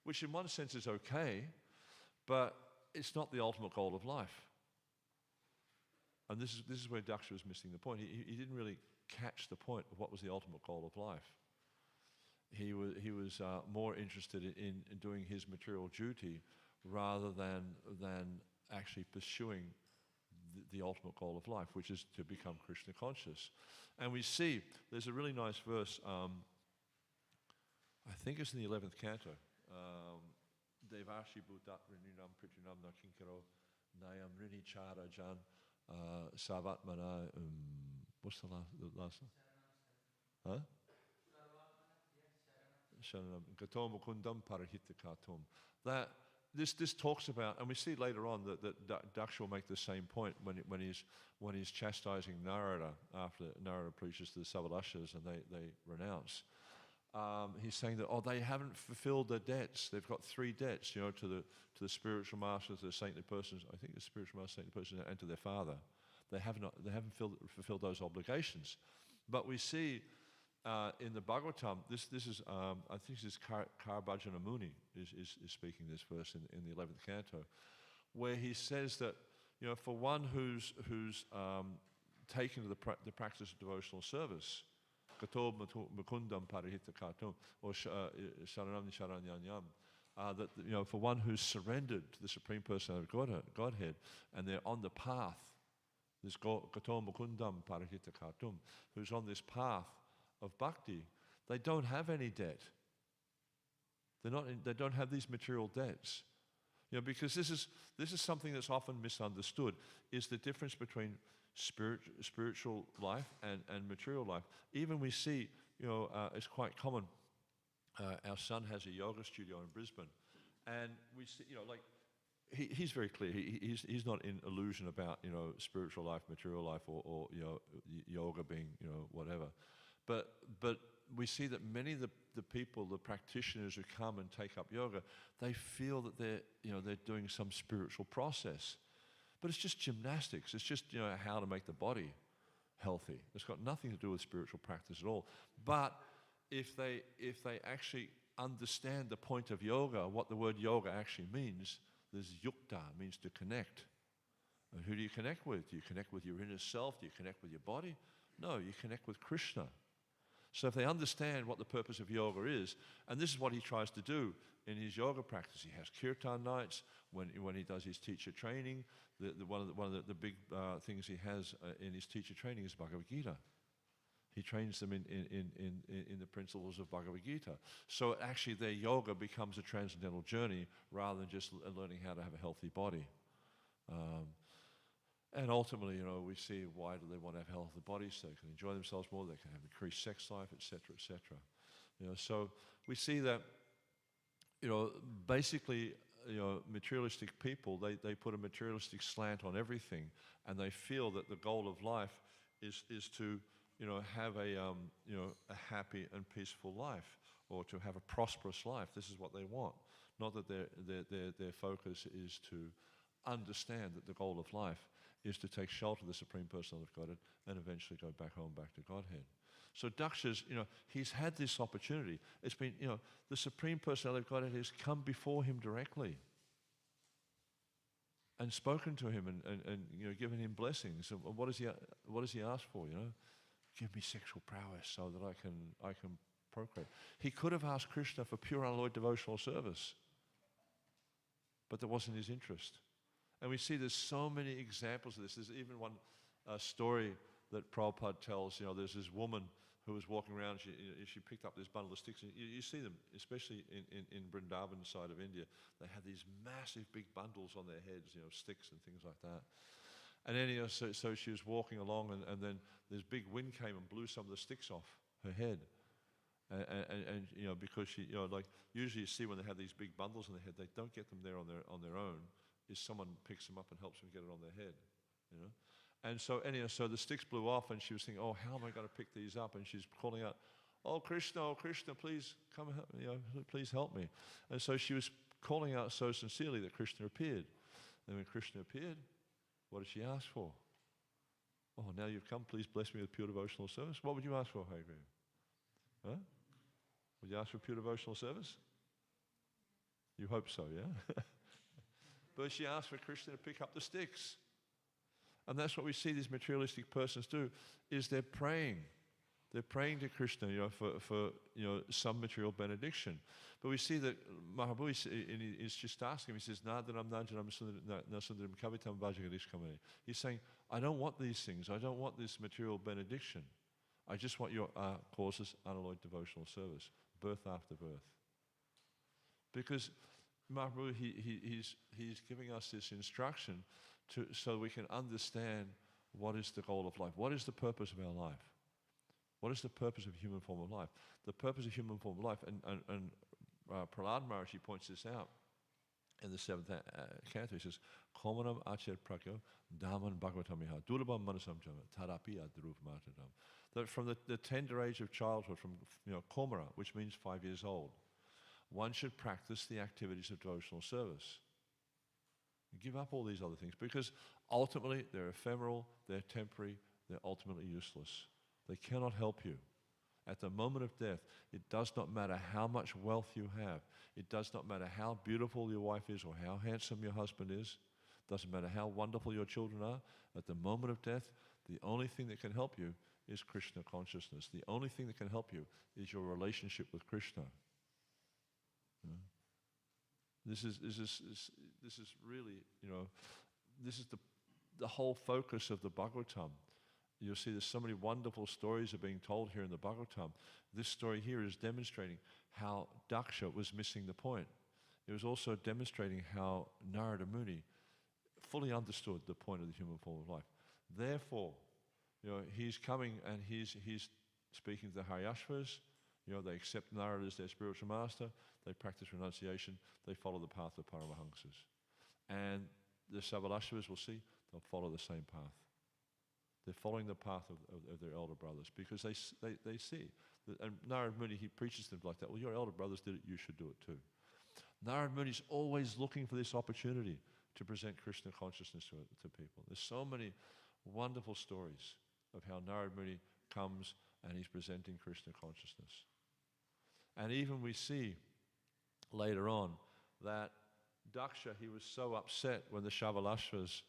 which in one sense is okay, but it's not the ultimate goal of life. And this is where Daksha was missing the point. He didn't really catch the point of what was the ultimate goal of life. He was more interested in doing his material duty rather than actually pursuing the ultimate goal of life, which is to become Krishna conscious. And we see there's a really nice verse. I think it's in the 11th canto. Devashi Bhutat Rinunam Pritrinam Nakinkaro Nayam Rini Chara Jan Savatmana. What's the last one? Huh? Gatom Mukundam Parahitakatum. That this talks about, and we see later on that Daksha will make the same point when he's chastising Narada after Narada preaches to the Savalashas and they renounce. He's saying that they haven't fulfilled their debts. They've got 3 debts, to the spiritual masters, the saintly persons. I think the spiritual master, saintly persons, and to their father. They haven't fulfilled those obligations. But we see in the Bhagavatam, this is I think this is Karbhajana Muni is speaking this verse in the 11th canto, where he says that for one who's taken to the practice of devotional service, Gato Mukundam Parahita Kartum, or Sharanam Sharanyanyam. That, you know, for one who's surrendered to the Supreme Personality of Godhead, and they're on the path, this Gato Mukundam Parahita Kartum, who's on this path of bhakti, they don't have any debt. They don't have these material debts. You know, because this is something that's often misunderstood, is the difference between spiritual life and material life. Even we see, you know, it's quite common. Our son has a yoga studio in Brisbane, and we see, you know, like, he's very clear. He's not in illusion about, you know, spiritual life, material life, or you know, yoga being, you know, whatever. But we see that many of the people, the practitioners who come and take up yoga, they feel that they're doing some spiritual process. But it's just gymnastics. It's just, you know, how to make the body healthy. It's got nothing to do with spiritual practice at all. But if they actually understand the point of yoga, what the word yoga actually means, there's yukta, means to connect. And who do you connect with? Do you connect with your inner self? Do you connect with your body? No, you connect with Krishna. So if they understand what the purpose of yoga is, and this is what he tries to do in his yoga practice. He has kirtan nights when he does his teacher training. One of the big things he has in his teacher training is Bhagavad Gita. He trains them in the principles of Bhagavad Gita. So actually their yoga becomes a transcendental journey rather than just learning how to have a healthy body. And ultimately, you know, we see why do they want to have healthy bodies, so they can enjoy themselves more, they can have increased sex life, etc., etc. You know, so we see that, you know, basically, you know, materialistic people, they put a materialistic slant on everything, and they feel that the goal of life is to, you know, have a you know, a happy and peaceful life, or to have a prosperous life. This is what they want. Not that their focus is to understand that the goal of life is to take shelter of the Supreme Personality of Godhead and eventually go back home, back to Godhead. So Daksha's, you know, he's had this opportunity. It's been, you know, the Supreme Personality of Godhead has come before him directly and spoken to him and you know, given him blessings. And what does he ask for, you know? Give me sexual prowess so that I can procreate. He could have asked Krishna for pure unalloyed devotional service, but that wasn't his interest. And we see there's so many examples of this. There's even one story that Prabhupada tells. You know, there's this woman who was walking around. She picked up this bundle of sticks. And you see them, especially in Vrindavan side of India. They have these massive big bundles on their heads, you know, sticks and things like that. And then, you know, so she was walking along, and then this big wind came and blew some of the sticks off her head. And you know, because she, you know, like usually you see when they have these big bundles on their head, they don't get them there on their own. Is someone picks them up and helps them get it on their head, you know? And so anyhow, so the sticks blew off, and she was thinking, oh, how am I going to pick these up? And she's calling out, oh, Krishna, please come, you know, please help me. And so she was calling out so sincerely that Krishna appeared. And when Krishna appeared, what did she ask for? Oh, now you've come, please bless me with pure devotional service. What would you ask for, Hare? Huh? Would you ask for pure devotional service? You hope so, yeah? But she asked for Krishna to pick up the sticks. And that's what we see these materialistic persons do, is they're praying. They're praying to Krishna, you know, for you know, some material benediction. But we see that Mahaprabhu is just asking him, he says, Nadaram Najanam Nasundaram Kavitam Vajagadishkamani. He's saying, I don't want these things. I don't want this material benediction. I just want your courses, unalloyed devotional service, birth after birth. Because Mahaprabhu, he's giving us this instruction so we can understand what is the goal of life. What is the purpose of our life? What is the purpose of human form of life? The purpose of human form of life, and Prahlad Maharaj points this out in the 7th canto. He says, Komanam Achyar Prakyo Daman Bhagavatamiha Durabam Manasam Jama Tarapi Adruv Matadam. That from the tender age of childhood, from, you know, Komara, which means 5 years old, one should practice the activities of devotional service. Give up all these other things, because ultimately they're ephemeral, they're temporary, they're ultimately useless. They cannot help you. At the moment of death, it does not matter how much wealth you have. It does not matter how beautiful your wife is or how handsome your husband is. It doesn't matter how wonderful your children are. At the moment of death, the only thing that can help you is Krishna consciousness. The only thing that can help you is your relationship with Krishna. This is really, this is the whole focus of the Bhagavatam. You'll see there's so many wonderful stories are being told here in the Bhagavatam. This story here is demonstrating how Daksha was missing the point. It was also demonstrating how Narada Muni fully understood the point of the human form of life. Therefore, he's coming and he's speaking to the Haryashvas. They accept Narada as their spiritual master. They practice renunciation. They follow the path of Paramahamsas. And the Savalashvas will see, they'll follow the same path. They're following the path of their elder brothers because they see. And Narada Muni, he preaches to them like that. Well, your elder brothers did it, you should do it too. Narada Muni is always looking for this opportunity to present Krishna consciousness to people. There's so many wonderful stories of how Narada Muni comes and he's presenting Krishna consciousness. And even we see later on that Daksha, he was so upset when the Shavalashvas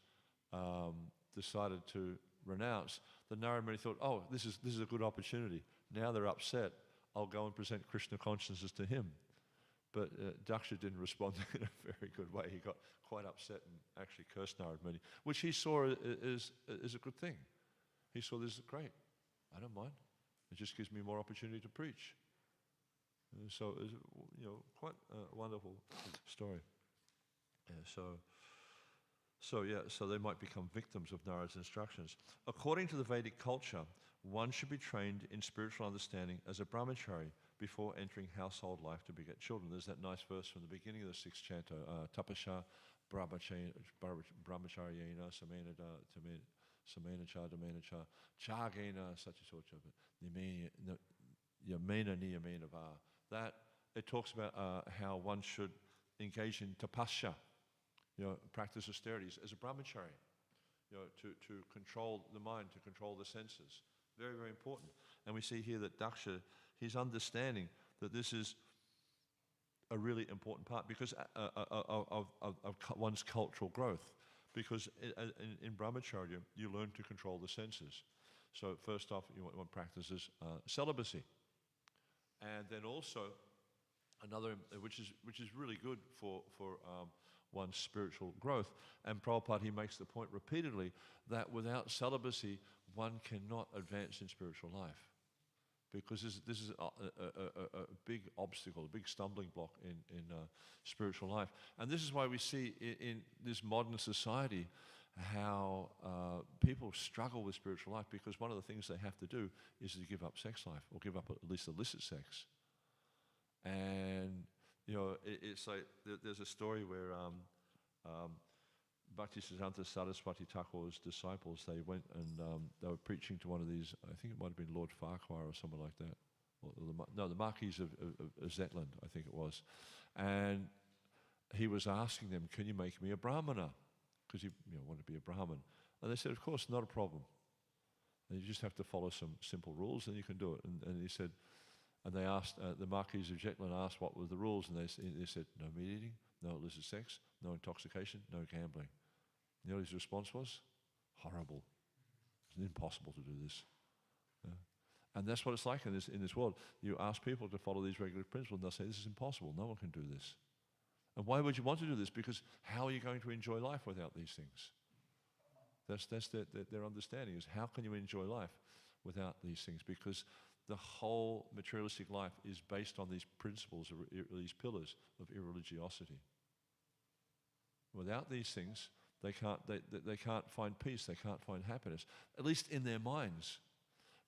decided to renounce, that Narada Muni thought, oh, this is a good opportunity. Now they're upset. I'll go and present Krishna consciousness to him. But Daksha didn't respond in a very good way. He got quite upset and actually cursed Narada Muni, which he saw as a good thing. He saw this as great. I don't mind. It just gives me more opportunity to preach. So it's quite a wonderful story. So they might become victims of Narada's instructions. According to the Vedic culture, one should be trained in spiritual understanding as a brahmachari before entering household life to beget children. There's that nice verse from the beginning of the 6th canto, tapasya brahmacharyena samena cha damena cha chagena sachisocha yamena niyamena va. That it talks about how one should engage in tapasya, practice austerities as a brahmachari, to control the mind, to control the senses. Very, very important. And we see here that Daksha, he's understanding that this is a really important part because of one's cultural growth. Because in brahmacharya, you learn to control the senses. So first off, one practices celibacy. And then also another, which is really good for one's spiritual growth. And Prabhupada, he makes the point repeatedly that without celibacy, one cannot advance in spiritual life. Because this is a big obstacle, a big stumbling block in spiritual life. And this is why we see in this modern society how people struggle with spiritual life, because one of the things they have to do is to give up sex life, or give up at least illicit sex. And it's like there's a story where Bhaktisiddhanta Saraswati Thakur's disciples, they went and they were preaching to one of these, I think it might have been Lord Farquhar or someone like that. Or the Marquis of Zetland, I think it was. And he was asking them, can you make me a Brahmana? Because he wanted to be a Brahmin. And they said, of course, not a problem. And you just have to follow some simple rules and you can do it. And he said, and they asked, the Marquis of Zetland asked what were the rules, and they said, no meat eating, no illicit sex, no intoxication, no gambling. You know what his response was? Horrible. It's impossible to do this. Yeah. And that's what it's like in this world. You ask people to follow these regular principles, and they'll say, this is impossible. No one can do this. And why would you want to do this? Because how are you going to enjoy life without these things? That's their understanding, is how can you enjoy life without these things? Because the whole materialistic life is based on these principles, these pillars of irreligiosity. Without these things, they can't find peace, they can't find happiness, at least in their minds.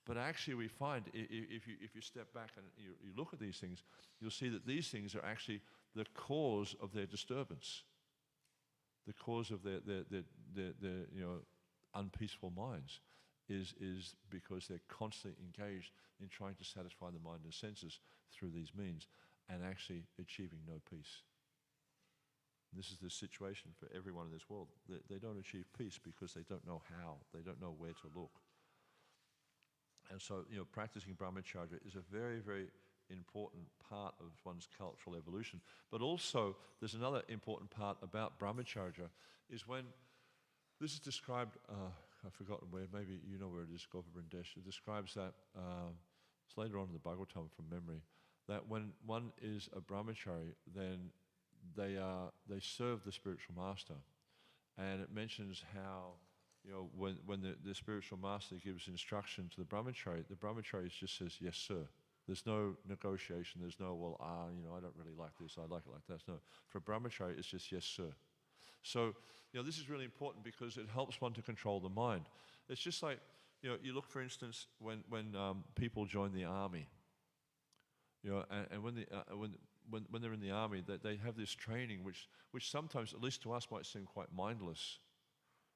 But actually we find, if you step back and you look at these things, you'll see that these things are actually the cause of their disturbance, the cause of their unpeaceful minds. Is because they're constantly engaged in trying to satisfy the mind and senses through these means and actually achieving no peace. And this is the situation for everyone in this world. They don't achieve peace because they don't know how. They don't know where to look. And so, practicing brahmacharya is a very, very important part of one's cultural evolution. But also, there's another important part about brahmacharya, is when this is described I've forgotten where, maybe you know where it is, Gopa Brindesh. It describes that, it's later on in the Bhagavatam from memory, that when one is a brahmachari, then they serve the spiritual master. And it mentions how, when the spiritual master gives instruction to the brahmachari just says, yes, sir. There's no negotiation. There's no, well, I don't really like this. I like it like that. No. For a brahmachari, it's just, yes, sir. So, this is really important because it helps one to control the mind. It's just like, you look, for instance, when people join the army, and when they're in the army, they have this training which sometimes, at least to us, might seem quite mindless.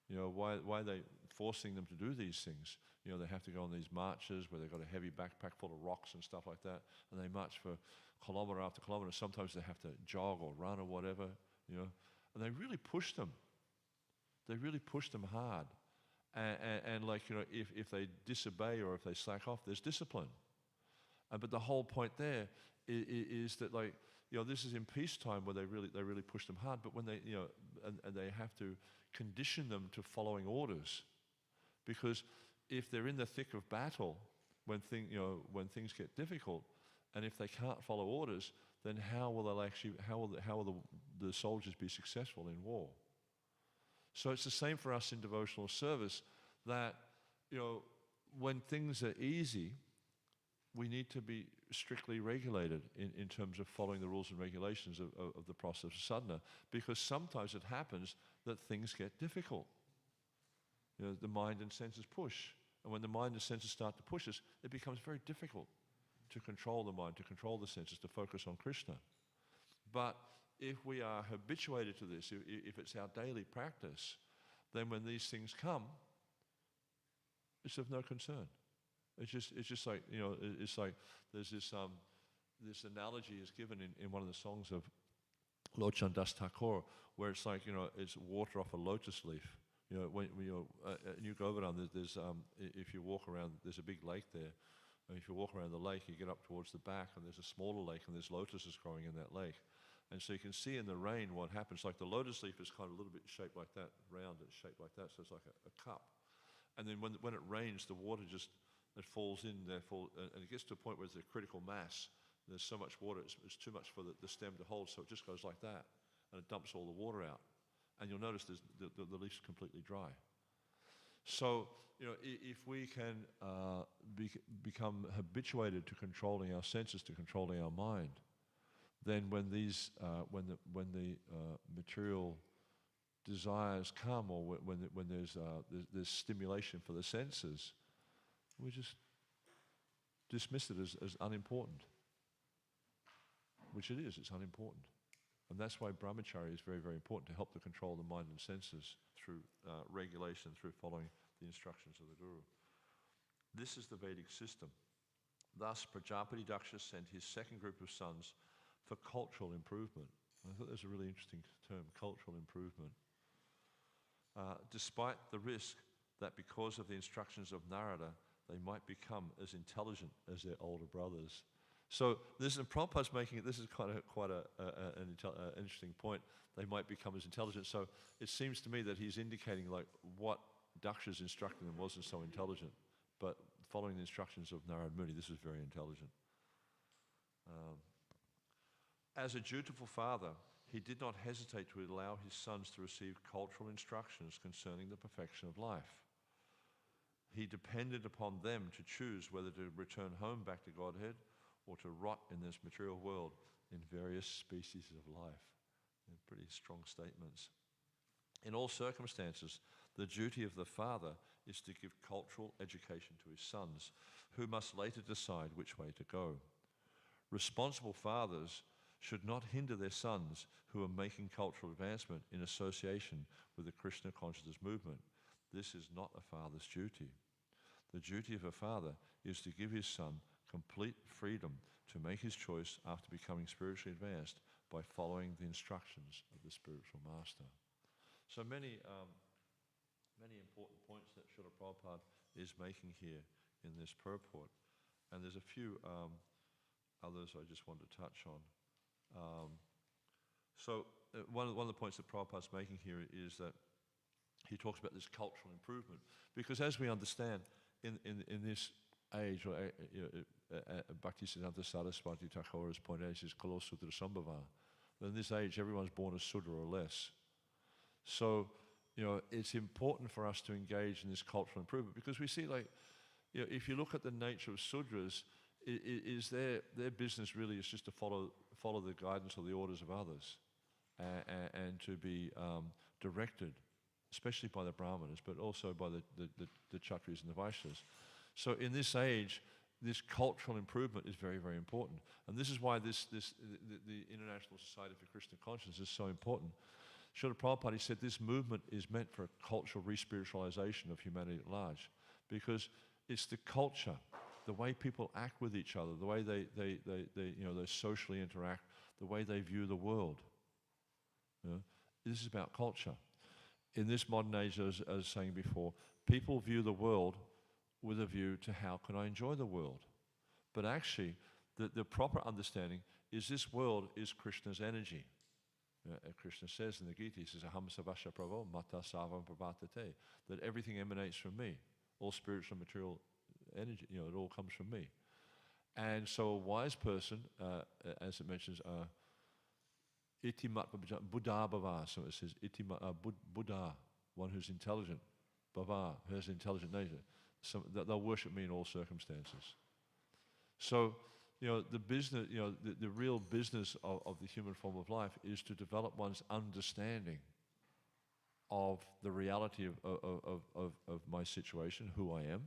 Why are they forcing them to do these things? They have to go on these marches where they've got a heavy backpack full of rocks and stuff like that, and they march for kilometre after kilometre. Sometimes they have to jog or run or whatever, and they really push them. They really push them hard. And like, if they disobey or if they slack off, there's discipline. But the whole point there is that, like, this is in peacetime where they really push them hard. But when they, and they have to condition them to following orders, because if they're in the thick of battle, when things get difficult, and if they can't follow orders, then how will the soldiers be successful in war? So it's the same for us in devotional service, that when things are easy, we need to be strictly regulated in terms of following the rules and regulations of the process of sadhana, because sometimes it happens that things get difficult. The mind and senses push. And when the mind and senses start to push us, it becomes very difficult to control the mind, to control the senses, to focus on Krishna. But if we are habituated to this, if it's our daily practice, then when these things come, it's of no concern. It's just like, it's like there's this analogy is given in one of the songs of Lochan Das Thakur, where it's like, it's water off a lotus leaf. When you go over down, there's if you walk around, there's a big lake there. And if you walk around the lake, you get up towards the back, and there's a smaller lake, and there's lotuses growing in that lake. And so you can see in the rain what happens. Like the lotus leaf is kind of a little bit shaped like that, round, it's shaped like that, so it's like a cup. And then when it rains, the water just, it falls in there, and it gets to a point where there's a critical mass. There's so much water, it's too much for the stem to hold, so it just goes like that, and it dumps all the water out. And you'll notice the leaf's completely dry. So, if we can become habituated to controlling our senses, to controlling our mind, then when the material desires come, or when there's stimulation for the senses, we just dismiss it as unimportant, which it is. It's unimportant. And that's why brahmacharya is very, very important, to help to control the mind and senses through regulation, through following the instructions of the Guru. This is the Vedic system. Thus, Prajapati Daksha sent his second group of sons for cultural improvement. I thought that was a really interesting term, cultural improvement. Despite the risk that because of the instructions of Narada, they might become as intelligent as their older brothers. So Prabhupada's making it, this is quite an interesting point. They might become as intelligent. So it seems to me that he's indicating like what Daksha's instructing them wasn't so intelligent, but following the instructions of Narada Muni, this is very intelligent. As a dutiful father, he did not hesitate to allow his sons to receive cultural instructions concerning the perfection of life. He depended upon them to choose whether to return home back to Godhead or to rot in this material world in various species of life. They're pretty strong statements. In all circumstances, the duty of the father is to give cultural education to his sons, who must later decide which way to go. Responsible fathers should not hinder their sons who are making cultural advancement in association with the Krishna consciousness movement. This is not a father's duty. The duty of a father is to give his son complete freedom to make his choice after becoming spiritually advanced by following the instructions of the spiritual master. So many important points that Srila Prabhupada is making here in this purport. And there's a few others I just want to touch on. One of the points that Prabhupada's making here is that he talks about this cultural improvement. Because as we understand, in this age, or Bhaktisiddhanta Saraswati Thakur's point out, he says, Kalo Sutra Sambhava. In this age, everyone's born a Sudra or less. So, it's important for us to engage in this cultural improvement, because we see, like, if you look at the nature of Sudras, is their business really is just to follow the guidance or the orders of others, and to be directed, especially by the Brahmanas, but also by the Kshatriyas and the Vaishyas. So in this age, this cultural improvement is very, very important. And this is why the International Society for Krishna Consciousness is so important. Srila Prabhupada said this movement is meant for a cultural re-spiritualization of humanity at large, because it's the culture, the way people act with each other, the way they socially interact, the way they view the world. This is about culture. In this modern age, as I was saying before, people view the world with a view to how can I enjoy the world. But actually, the proper understanding is this world is Krishna's energy. Krishna says in the Gita, he says, Aham savasya pravo mata savam prabhatate, that everything emanates from me. All spiritual and material energy, it all comes from me. And so a wise person, as it mentions, iti buddha bhava, so it says, buddha, one who's intelligent, bhava, who has intelligent nature. So they'll worship me in all circumstances. So, the business, the real business of the human form of life is to develop one's understanding of the reality of my situation, who I am,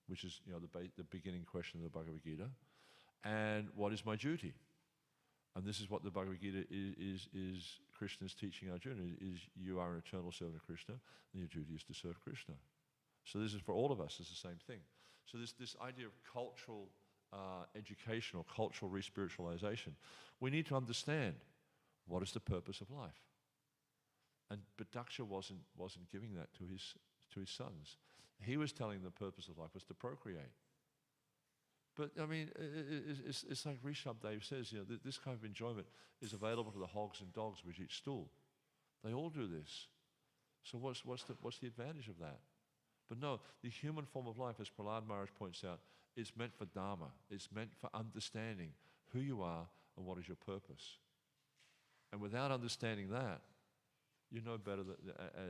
which is the beginning question of the Bhagavad Gita, and what is my duty. And this is what the Bhagavad Gita is Krishna's teaching Arjuna, is you are an eternal servant of Krishna, and your duty is to serve Krishna. So this is for all of us, it's the same thing. So this idea of cultural education or cultural re-spiritualization, we need to understand what is the purpose of life. But Daksha wasn't giving that to his sons. He was telling them the purpose of life was to procreate. But I mean, it's like Rishabh Dev says, this kind of enjoyment is available to the hogs and dogs which eat stool. They all do this. So what's the advantage of that? But no, the human form of life, as Prahlad Maharaj points out, is meant for Dharma. It's meant for understanding who you are and what is your purpose. And without understanding that, you know better than,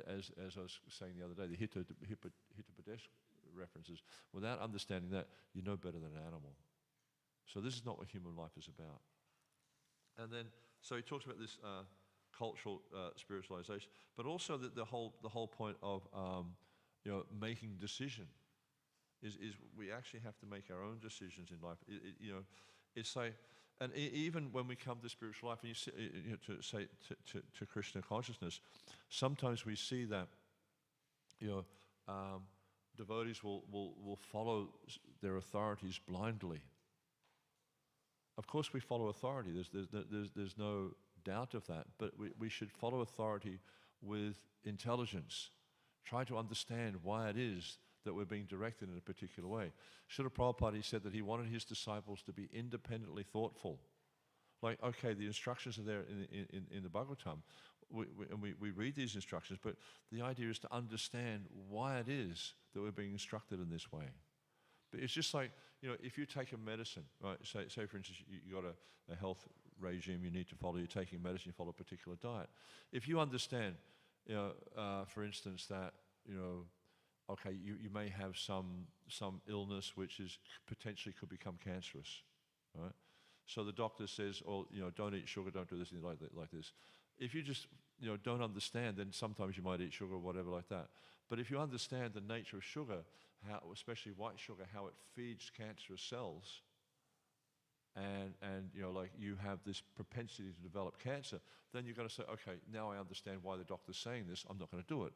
as I was saying the other day, the Hitopadesh references, without understanding that, you know better than an animal. So this is not what human life is about. And then, so he talks about this cultural spiritualization, but also the whole point of making decision is we actually have to make our own decisions in life. It's like, and even when we come to spiritual life, and you see, to Krishna consciousness, sometimes we see that devotees will follow their authorities blindly. Of course, we follow authority. There's no doubt of that. But we should follow authority with intelligence. Try to understand why it is that we're being directed in a particular way. Srila Prabhupada said that he wanted his disciples to be independently thoughtful. Like, okay, the instructions are there in the Bhagavatam, and we read these instructions, but the idea is to understand why it is that we're being instructed in this way. But it's just like, if you take a medicine, right? Say for instance, you got a health regime you need to follow, you're taking medicine, you follow a particular diet. If you understand, for instance, that, okay, you may have some illness which is potentially could become cancerous, right? So the doctor says, oh, don't eat sugar, don't do this, like this. If you just, don't understand, then sometimes you might eat sugar or whatever like that. But if you understand the nature of sugar, how, especially white sugar, how it feeds cancerous cells, and like you have this propensity to develop cancer, then you're going to say, okay, now I understand why the doctor's saying this, I'm not going to do it.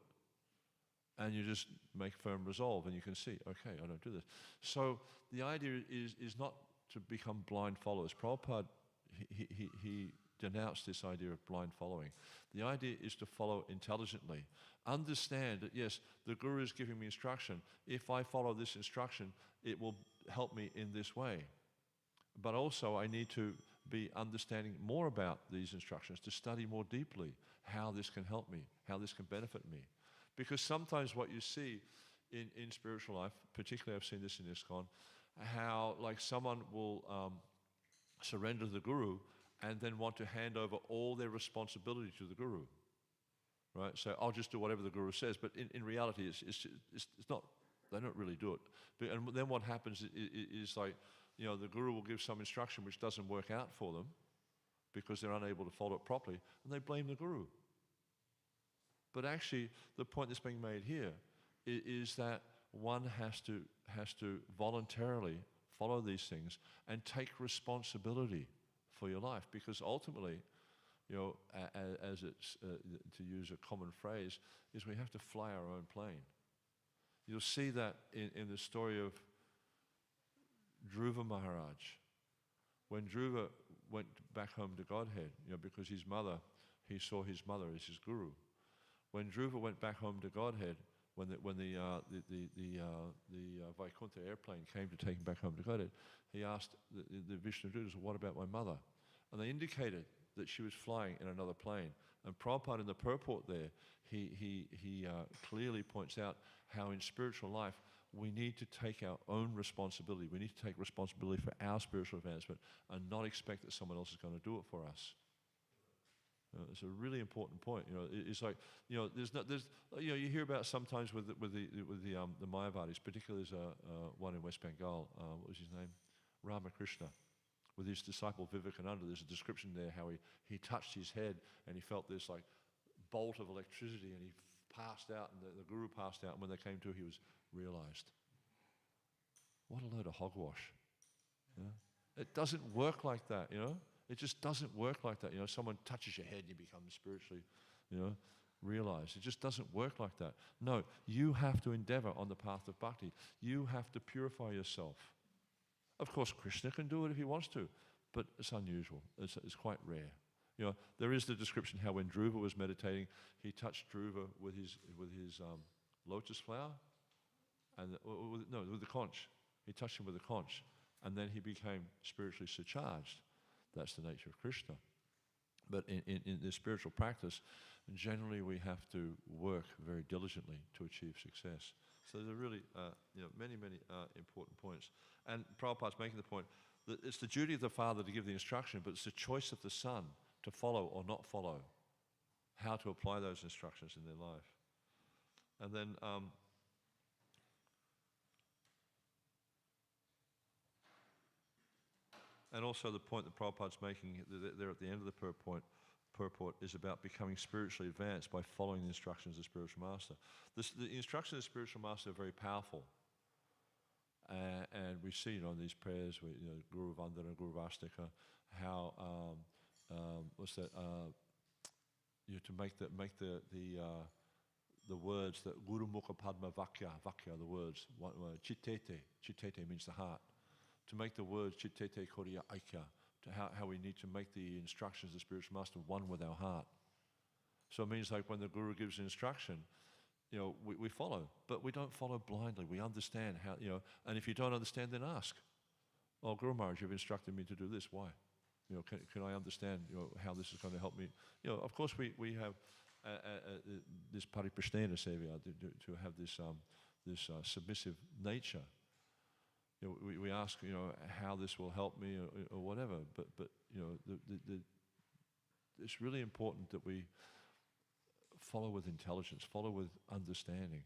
And you just make firm resolve, and you can see, okay, I don't do this. So the idea is not to become blind followers. Prabhupada, he denounced this idea of blind following. The idea is to follow intelligently. Understand that, yes, the Guru is giving me instruction. If I follow this instruction, it will help me in this way. But also I need to be understanding more about these instructions, to study more deeply how this can help me, how this can benefit me. Because sometimes what you see in spiritual life, particularly I've seen this in ISKCON, how like someone will surrender to the Guru and then want to hand over all their responsibility to the Guru. Right? So I'll just do whatever the Guru says, but in reality it's not, they don't really do it. And then what happens is like, the Guru will give some instruction which doesn't work out for them because they're unable to follow it properly, and they blame the Guru. But actually, the point that's being made here is that one has to voluntarily follow these things and take responsibility for your life, because ultimately, as it's to use a common phrase, is we have to fly our own plane. You'll see that in the story of Dhruva Maharaj. When Dhruva went back home to Godhead, because his mother, he saw his mother as his guru. When Dhruva went back home to Godhead, when the Vaikuntha airplane came to take him back home to Godhead, he asked the Vishnu Dutas, "What about my mother?" And they indicated that she was flying in another plane. And Prabhupada in the purport there, he clearly points out how in spiritual life we need to take our own responsibility. We need to take responsibility for our spiritual advancement and not expect that someone else is going to do it for us. It's a really important point. It's like you hear about sometimes with the Mayavadis, particularly there's one in West Bengal. What was his name? Ramakrishna. With his disciple Vivekananda, there's a description there how he touched his head and he felt this like bolt of electricity, and he passed out, and the Guru passed out, and when they came to, he was realized. What a load of hogwash. It doesn't work like that, It just doesn't work like that. Someone touches your head and you become spiritually, realized. It just doesn't work like that. No, you have to endeavor on the path of bhakti. You have to purify yourself. Of course, Krishna can do it if he wants to, but it's unusual. It's quite rare. There is the description how when Dhruva was meditating, he touched Dhruva with his lotus flower, and with the conch. He touched him with the conch, and then he became spiritually surcharged. That's the nature of Krishna. But in the spiritual practice, generally we have to work very diligently to achieve success. So there are really many important points. And Prabhupada's making the point that it's the duty of the father to give the instruction, but it's the choice of the son to follow or not follow, how to apply those instructions in their life. And then and also the point that Prabhupada's making there at the end of the purport is about becoming spiritually advanced by following the instructions of the spiritual master. The instructions of the spiritual master are very powerful. And we see, in these prayers, Guru Vandana, Guru Vastika, how to make the words that Guru Mukha Padma Vakya, the words, Chittete means the heart. To make the words Chittete Koriya Aikya, to how we need to make the instructions of the spiritual master one with our heart. So it means like when the Guru gives an instruction, we follow, but we don't follow blindly. We understand how, and if you don't understand, then ask. Oh, Guru Maharaj, you've instructed me to do this. Why? Can I understand, how this is going to help me? Of course, we have this pariprasthena sevya to have this submissive nature. We ask, how this will help me or whatever. But it's really important that we follow with intelligence, follow with understanding.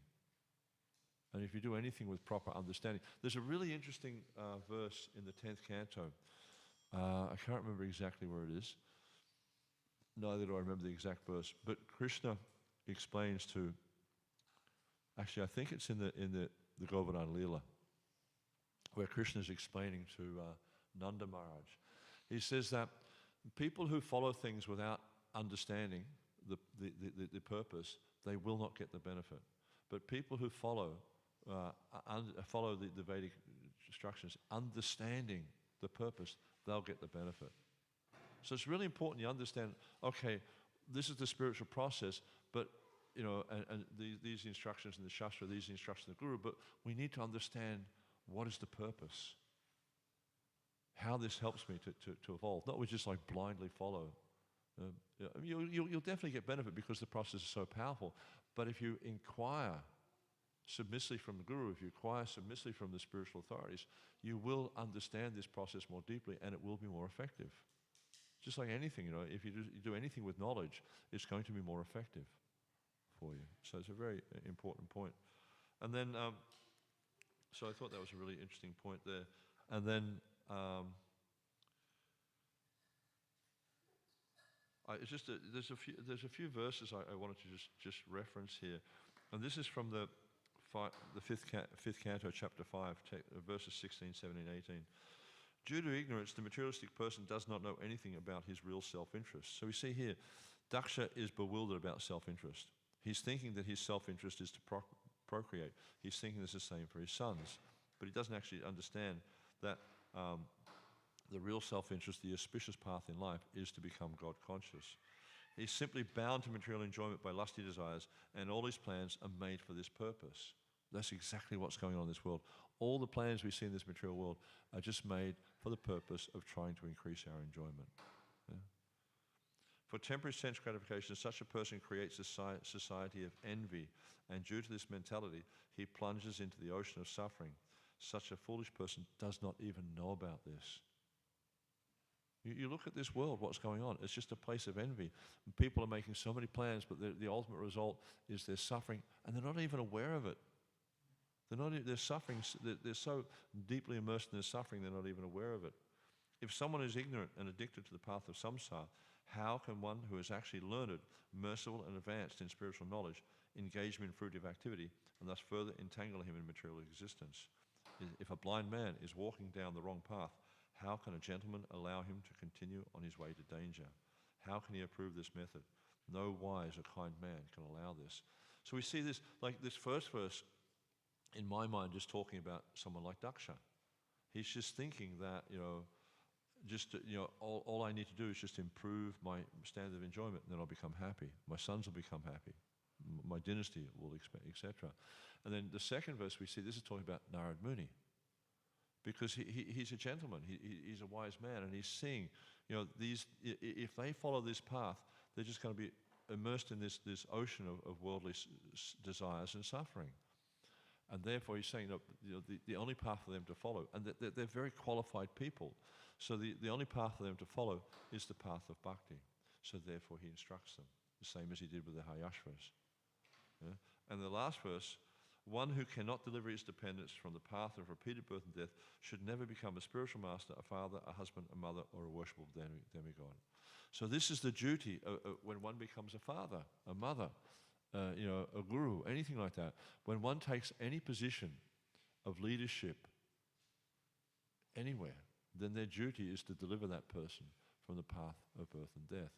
And if you do anything with proper understanding, there's a really interesting verse in the 10th canto. I can't remember exactly where it is. Neither do I remember the exact verse. But Krishna explains to, actually I think it's in the Govardhan Leela, where Krishna is explaining to Nanda Maharaj. He says that people who follow things without understanding the purpose, they will not get the benefit. But people who follow the Vedic instructions, understanding the purpose, they'll get the benefit. So it's really important you understand, okay, this is the spiritual process, but and these instructions in the Shastra, these instructions in the Guru, but we need to understand what is the purpose, how this helps me to evolve. Not we just like blindly follow. You'll definitely get benefit because the process is so powerful, But if you inquire submissively from the Guru, if you inquire submissively from the spiritual authorities, you will understand this process more deeply and it will be more effective. Just like anything, if you do anything with knowledge, it's going to be more effective for you. So it's a very important point. And then, so I thought that was a really interesting point there. And then, there's a few verses I wanted to just reference here, and this is from the fifth canto, chapter 5, verses 16, 17, 18. Due to ignorance, the materialistic person does not know anything about his real self-interest. So we see here, Daksha is bewildered about self-interest. He's thinking that his self-interest is to procreate. He's thinking it's the same for his sons, but he doesn't actually understand that the real self-interest, the auspicious path in life, is to become God-conscious. He's simply bound to material enjoyment by lusty desires, and all his plans are made for this purpose. That's exactly what's going on in this world. All the plans we see in this material world are just made for the purpose of trying to increase our enjoyment. Yeah. For temporary sense gratification, such a person creates a society of envy, and due to this mentality, he plunges into the ocean of suffering. Such a foolish person does not even know about this. You look at this world, what's going on. It's just a place of envy. People are making so many plans, but the ultimate result is they're suffering, and they're not even aware of it. They're suffering. They're so deeply immersed in their suffering, they're not even aware of it. If someone is ignorant and addicted to the path of samsara, how can one who is actually learned, merciful, and advanced in spiritual knowledge engage him in fruitive activity and thus further entangle him in material existence? If a blind man is walking down the wrong path, how can a gentleman allow him to continue on his way to danger? How can he approve this method? No wise or kind man can allow this. So we see this, like this first verse, in my mind, just talking about someone like Daksha. He's just thinking that, all I need to do is just improve my standard of enjoyment, and then I'll become happy. My sons will become happy. My dynasty will expand, etc. And then the second verse we see, this is talking about Narad Muni. Because he's a gentleman, he's a wise man, and he's seeing, if they follow this path, they're just going to be immersed in this ocean of worldly desires and suffering. And therefore he's saying, the only path for them to follow, and they're very qualified people, so the only path for them to follow is the path of bhakti. So therefore he instructs them, the same as he did with the Hayashvas. Yeah? And the last verse, one who cannot deliver his dependents from the path of repeated birth and death should never become a spiritual master, a father, a husband, a mother, or a worshipful demigod. So this is the duty when one becomes a father, a mother, a guru, anything like that. When one takes any position of leadership anywhere, then their duty is to deliver that person from the path of birth and death.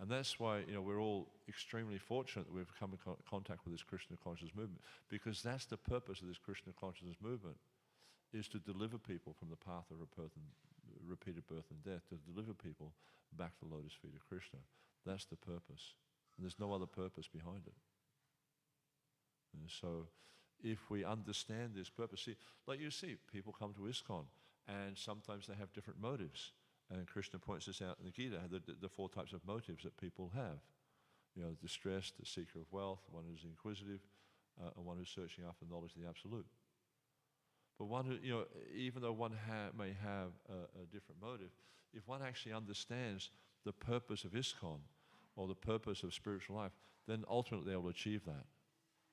And that's why we're all extremely fortunate that we've come in contact with this Krishna consciousness movement, because that's the purpose of this Krishna consciousness movement, is to deliver people from the path of repeated birth and death, to deliver people back to the lotus feet of Krishna. That's the purpose. And there's no other purpose behind it. And so if we understand this purpose, people come to ISKCON, and sometimes they have different motives. And Krishna points this out in the Gita, the four types of motives that people have. Distressed, the seeker of wealth, one who's inquisitive, and one who's searching after knowledge of the Absolute. But one who, even though one may have a different motive, if one actually understands the purpose of ISKCON, or the purpose of spiritual life, then ultimately they will achieve that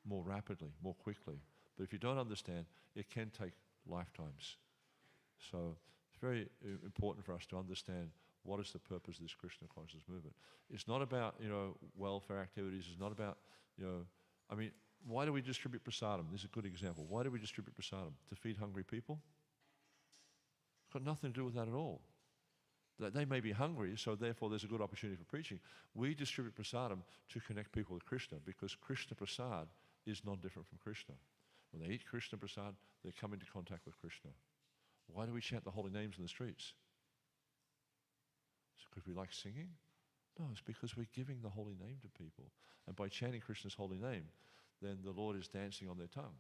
more rapidly, more quickly. But if you don't understand, it can take lifetimes. So it's very important for us to understand what is the purpose of this Krishna consciousness movement. It's not about, welfare activities. It's not about, why do we distribute prasadam? This is a good example. Why do we distribute prasadam? To feed hungry people? It's got nothing to do with that at all. They may be hungry, so therefore there's a good opportunity for preaching. We distribute prasadam to connect people with Krishna, because Krishna prasad is non-different from Krishna. When they eat Krishna prasad, they come into contact with Krishna. Why do we chant the holy names in the streets? Is it because we like singing? No, it's because we're giving the holy name to people. And by chanting Krishna's holy name, then the Lord is dancing on their tongue.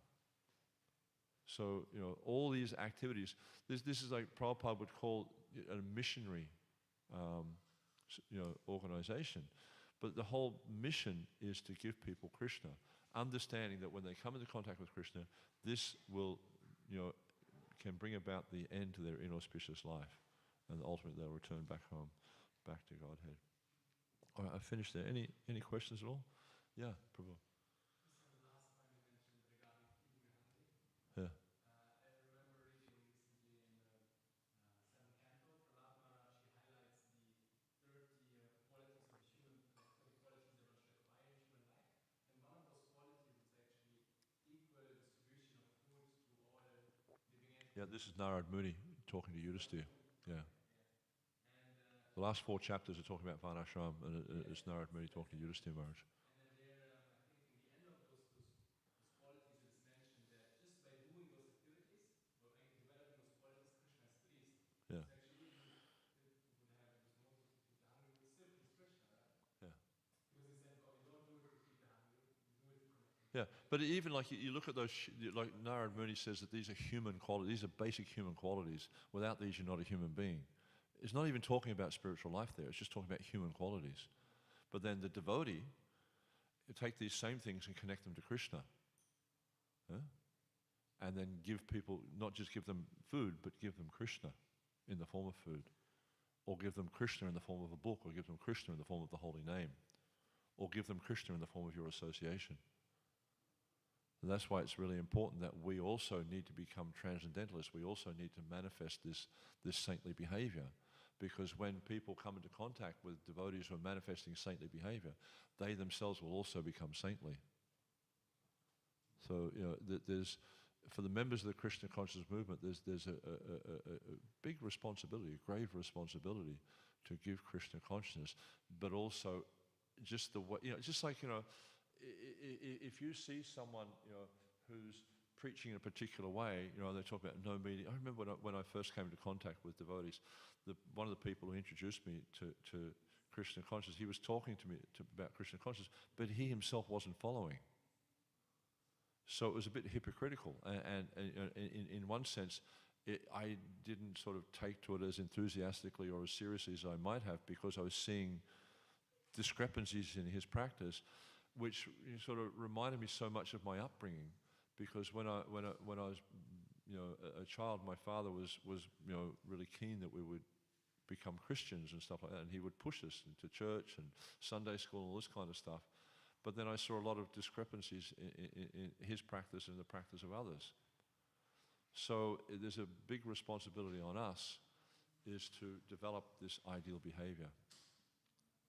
So, all these activities, this is like Prabhupada would call a missionary, organization. But the whole mission is to give people Krishna, understanding that when they come into contact with Krishna, this will, can bring about the end to their inauspicious life, and ultimately they'll return back home, back to Godhead. All right, I've finished there. Any questions at all? Yeah, Prabhu. Yeah. Yeah, this is Narad Muni talking to Yudhisthira. Yeah. The last 4 chapters are talking about Varnashram, and it's Narad Muni talking to Yudhisthira Maharaj. Yeah. Yeah. Yeah, but even like you look at those, like Narad Muni says that these are human qualities, these are basic human qualities. Without these, you're not a human being. It's not even talking about spiritual life there, it's just talking about human qualities. But then the devotee, you take these same things and connect them to Krishna. Yeah? And then give people, not just give them food, but give them Krishna in the form of food. Or give them Krishna in the form of a book, or give them Krishna in the form of the holy name. Or give them Krishna in the form of your association. And that's why it's really important that we also need to become transcendentalists. We also need to manifest this saintly behavior. Because when people come into contact with devotees who are manifesting saintly behavior, they themselves will also become saintly. So, there's, for the members of the Krishna consciousness movement, there's a big responsibility, a grave responsibility to give Krishna consciousness, but also just the way, just like, if you see someone, who's preaching in a particular way, they talk about no meeting. I remember when I first came into contact with devotees, one of the people who introduced me to Krishna consciousness, he was talking to me about Krishna consciousness, but he himself wasn't following. So it was a bit hypocritical, and in one sense, I didn't sort of take to it as enthusiastically or as seriously as I might have, because I was seeing discrepancies in his practice, which sort of reminded me so much of my upbringing. Because when I was, a child, my father was really keen that we would become Christians and stuff like that, and he would push us into church and Sunday school and all this kind of stuff. But then I saw a lot of discrepancies in his practice and the practice of others. So there's a big responsibility on us, is to develop this ideal behavior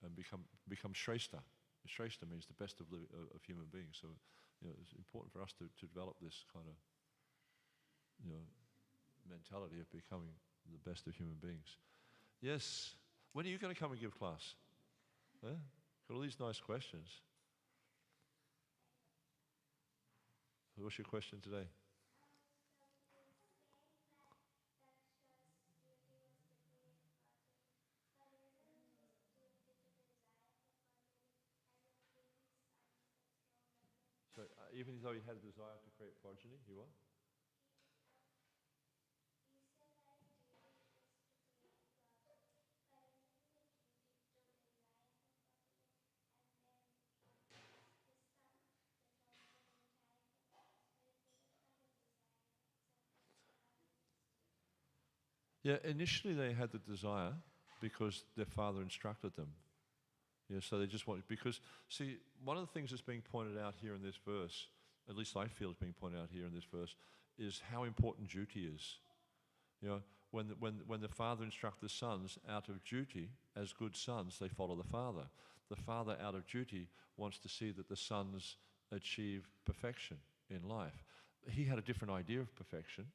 and become Shrestha. Shrestha means the best of human beings. So, it's important for us to develop this kind of, mentality of becoming the best of human beings. Yes. When are you going to come and give class? Got all these nice questions. What's your question today? So even though he had a desire to create progeny, he what? Yeah, initially they had the desire because their father instructed them. Yeah, so they just want, because, see, one of the things that's being pointed out here in this verse, at least I feel is being pointed out here in this verse, is how important duty is. When the father instructs the sons, out of duty, as good sons, they follow the father. The father, out of duty, wants to see that the sons achieve perfection in life. He had a different idea of perfection.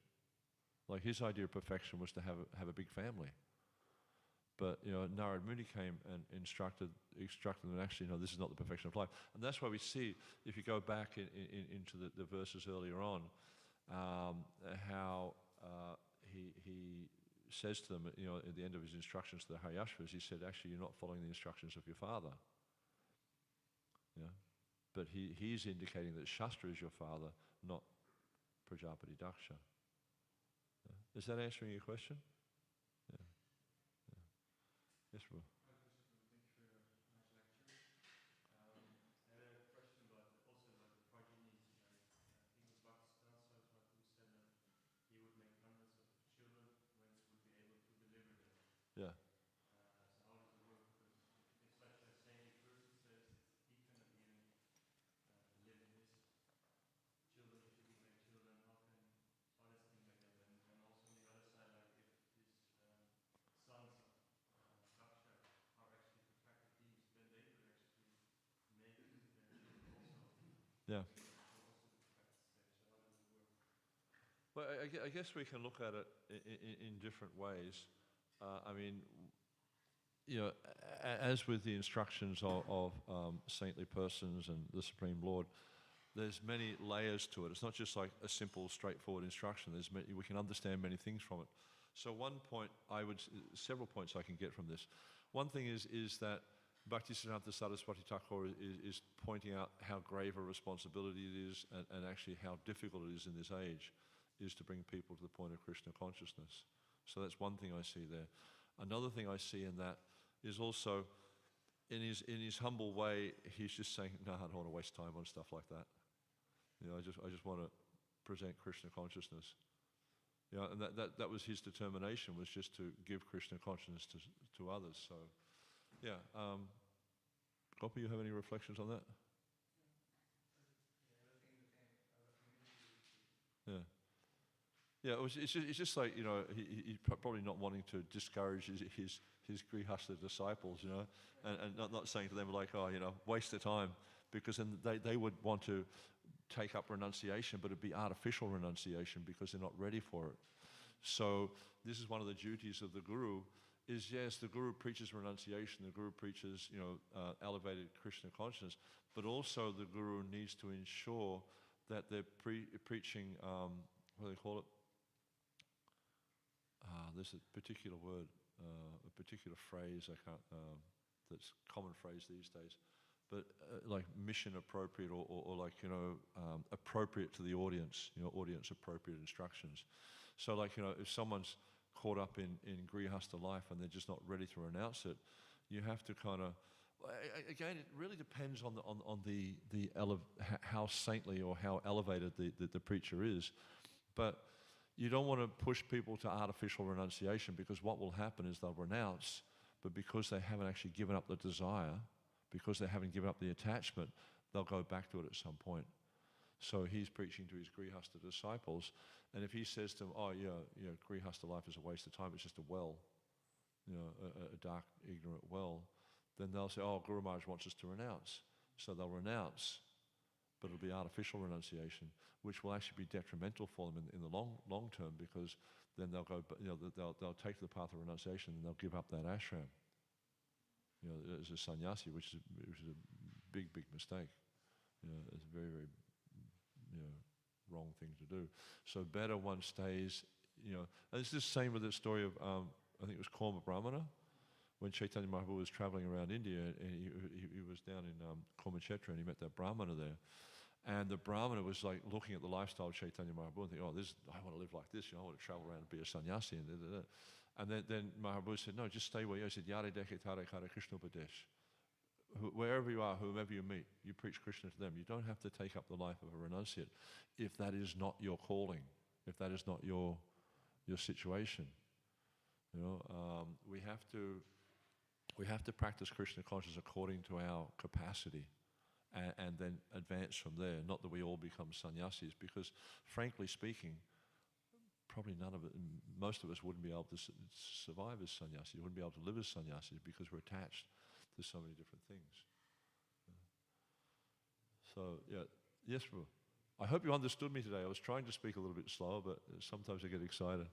Like, his idea of perfection was to have a big family. But, Narad Muni came and instructed them, actually, this is not the perfection of life. And that's why we see, if you go back into the verses earlier on, how he says to them, at the end of his instructions to the Haryashvas, he said, actually, you're not following the instructions of your father. But he's indicating that Shastra is your father, not Prajapati Daksha. Is that answering your question? Yeah. Yes, Prabhu. Thank you for your nice lecture. I had a question about the project Yeah. Well, I guess we can look at it in different ways. I mean, as with the instructions of saintly persons and the Supreme Lord, there's many layers to it. It's not just like a simple, straightforward instruction. We can understand many things from it. So several points I can get from this. One thing is that Bhaktisiddhanta Saraswati Thakur is pointing out how grave a responsibility it is and actually how difficult it is in this age, is to bring people to the point of Krishna consciousness. So that's one thing I see there. Another thing I see in that is also, in his humble way, he's just saying, no, I don't want to waste time on stuff like that. I just want to present Krishna consciousness. And that was his determination, was just to give Krishna consciousness to others. So, yeah. Gopi, you have any reflections on that? Yeah. Yeah, it's just like, he's probably not wanting to discourage his Grihastha disciples, and not saying to them like, waste their time, because then they would want to take up renunciation, but it'd be artificial renunciation because they're not ready for it. So this is one of the duties of the Guru, is yes, the Guru preaches renunciation, the Guru preaches, elevated Krishna consciousness, but also the Guru needs to ensure that they're preaching, what do they call it? There's a particular word, a particular phrase, that's common phrase these days, but like mission appropriate or like, appropriate to the audience, audience appropriate instructions. So like, if someone's caught up in Grihastha life and they're just not ready to renounce it, you have to kind of, again, it really depends on how saintly or how elevated the preacher is, but you don't want to push people to artificial renunciation, because what will happen is they'll renounce, but because they haven't actually given up the desire, because they haven't given up the attachment, they'll go back to it at some point. So he's preaching to his Grihastha disciples, and if he says to them, Grihastha life is a waste of time, it's just a well, a dark, ignorant well, then they'll say, Guru Maharaj wants us to renounce. So they'll renounce, but it'll be artificial renunciation, which will actually be detrimental for them in the long term, because then they'll go, they'll take the path of renunciation and they'll give up that ashram, as a sannyasi, which is a big mistake. It's a very, very, wrong thing to do. So better one stays, and it's the same with the story of, I think it was Korma Brahmana, when Chaitanya Mahaprabhu was traveling around India, and he was down in Kormakshetra, and he met that Brahmana there. And the Brahmana was like looking at the lifestyle of Chaitanya Mahaprabhu and thinking, I want to live like this, I want to travel around and be a sannyasi. And then Mahaprabhu said, no, just stay where you are. He said, Yare dekhe tare kare Krishna upadesh. Wherever you are, whomever you meet, you preach Krishna to them. You don't have to take up the life of a renunciate if that is not your calling, if that is not your situation. We have to practice Krishna consciousness according to our capacity, and then advance from there. Not that we all become sannyasis, because frankly speaking, probably most of us wouldn't be able to survive as sannyasis, wouldn't be able to live as sannyasis, because we're attached to so many different things. So, yes, Prabhu. I hope you understood me today. I was trying to speak a little bit slower, but sometimes I get excited.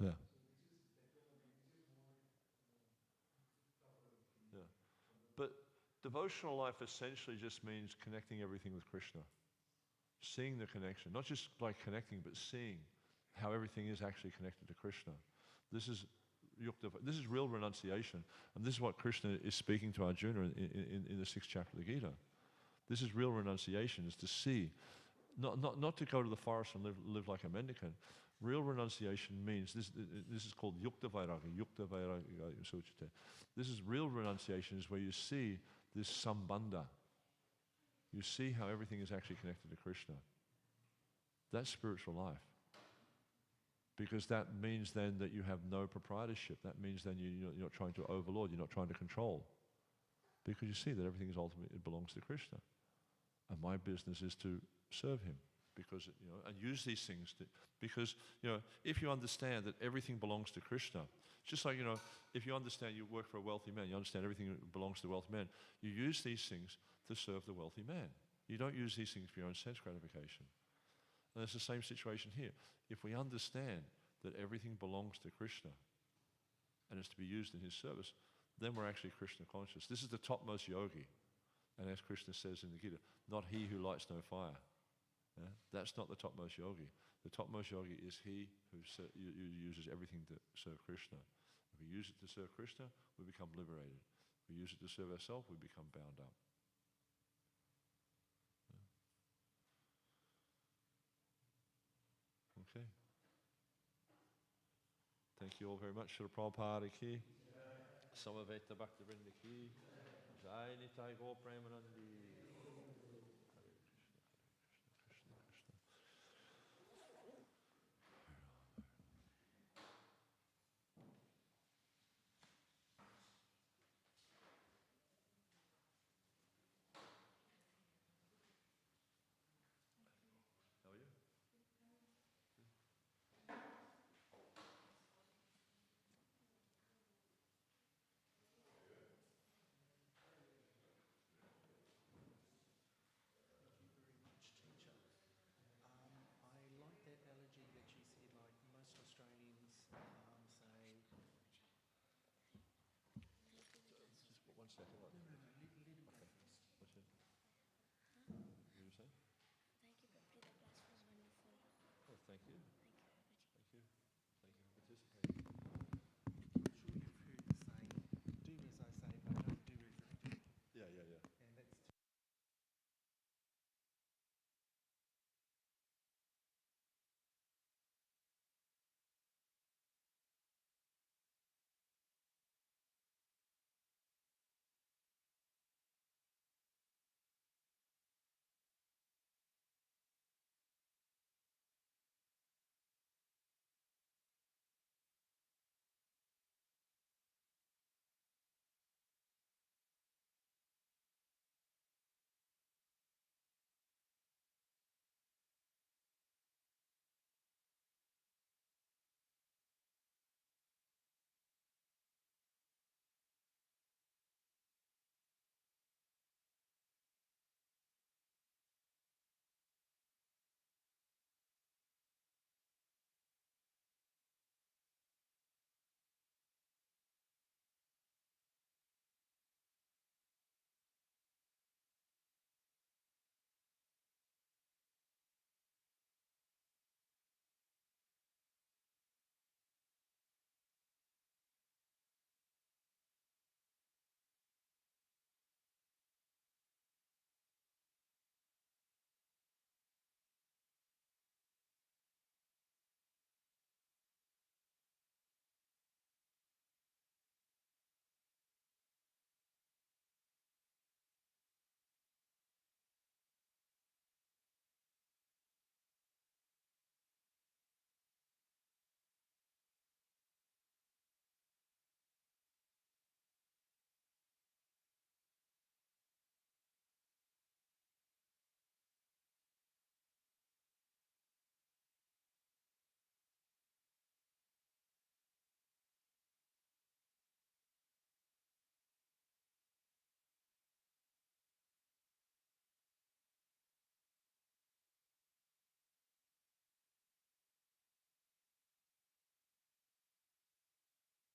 Yeah. Yeah. But devotional life essentially just means connecting everything with Krishna. Seeing the connection. Not just like connecting, but seeing how everything is actually connected to Krishna. This is real renunciation. And this is what Krishna is speaking to Arjuna in the 6th chapter of the Gita. This is real renunciation, is to see. Not to go to the forest and live like a mendicant. Real renunciation means, this is called yukta vairagya suchite. This is real renunciation, is where you see this sambandha. You see how everything is actually connected to Krishna. That's spiritual life. Because that means then that you have no proprietorship. That means then you're not trying to overlord, you're not trying to control. Because you see that everything is ultimately, it belongs to Krishna. And my business is to serve him. Because, and use these things because, if you understand that everything belongs to Krishna, just like, if you understand you work for a wealthy man, you understand everything belongs to the wealthy man, you use these things to serve the wealthy man. You don't use these things for your own sense gratification. And it's the same situation here. If we understand that everything belongs to Krishna and is to be used in his service, then we're actually Krishna conscious. This is the topmost yogi. And as Krishna says in the Gita, not he who lights no fire. Yeah? That's not the topmost yogi. The topmost yogi is he who uses everything to serve Krishna. If we use it to serve Krishna, we become liberated. If we use it to serve ourselves, we become bound up. Yeah. Okay. Thank you all very much. Srila Prabhupada ki. Samaveta Bhaktivedanta ki. Jai Nitai Gaur Premanandi. Thank you. Thank you for participating.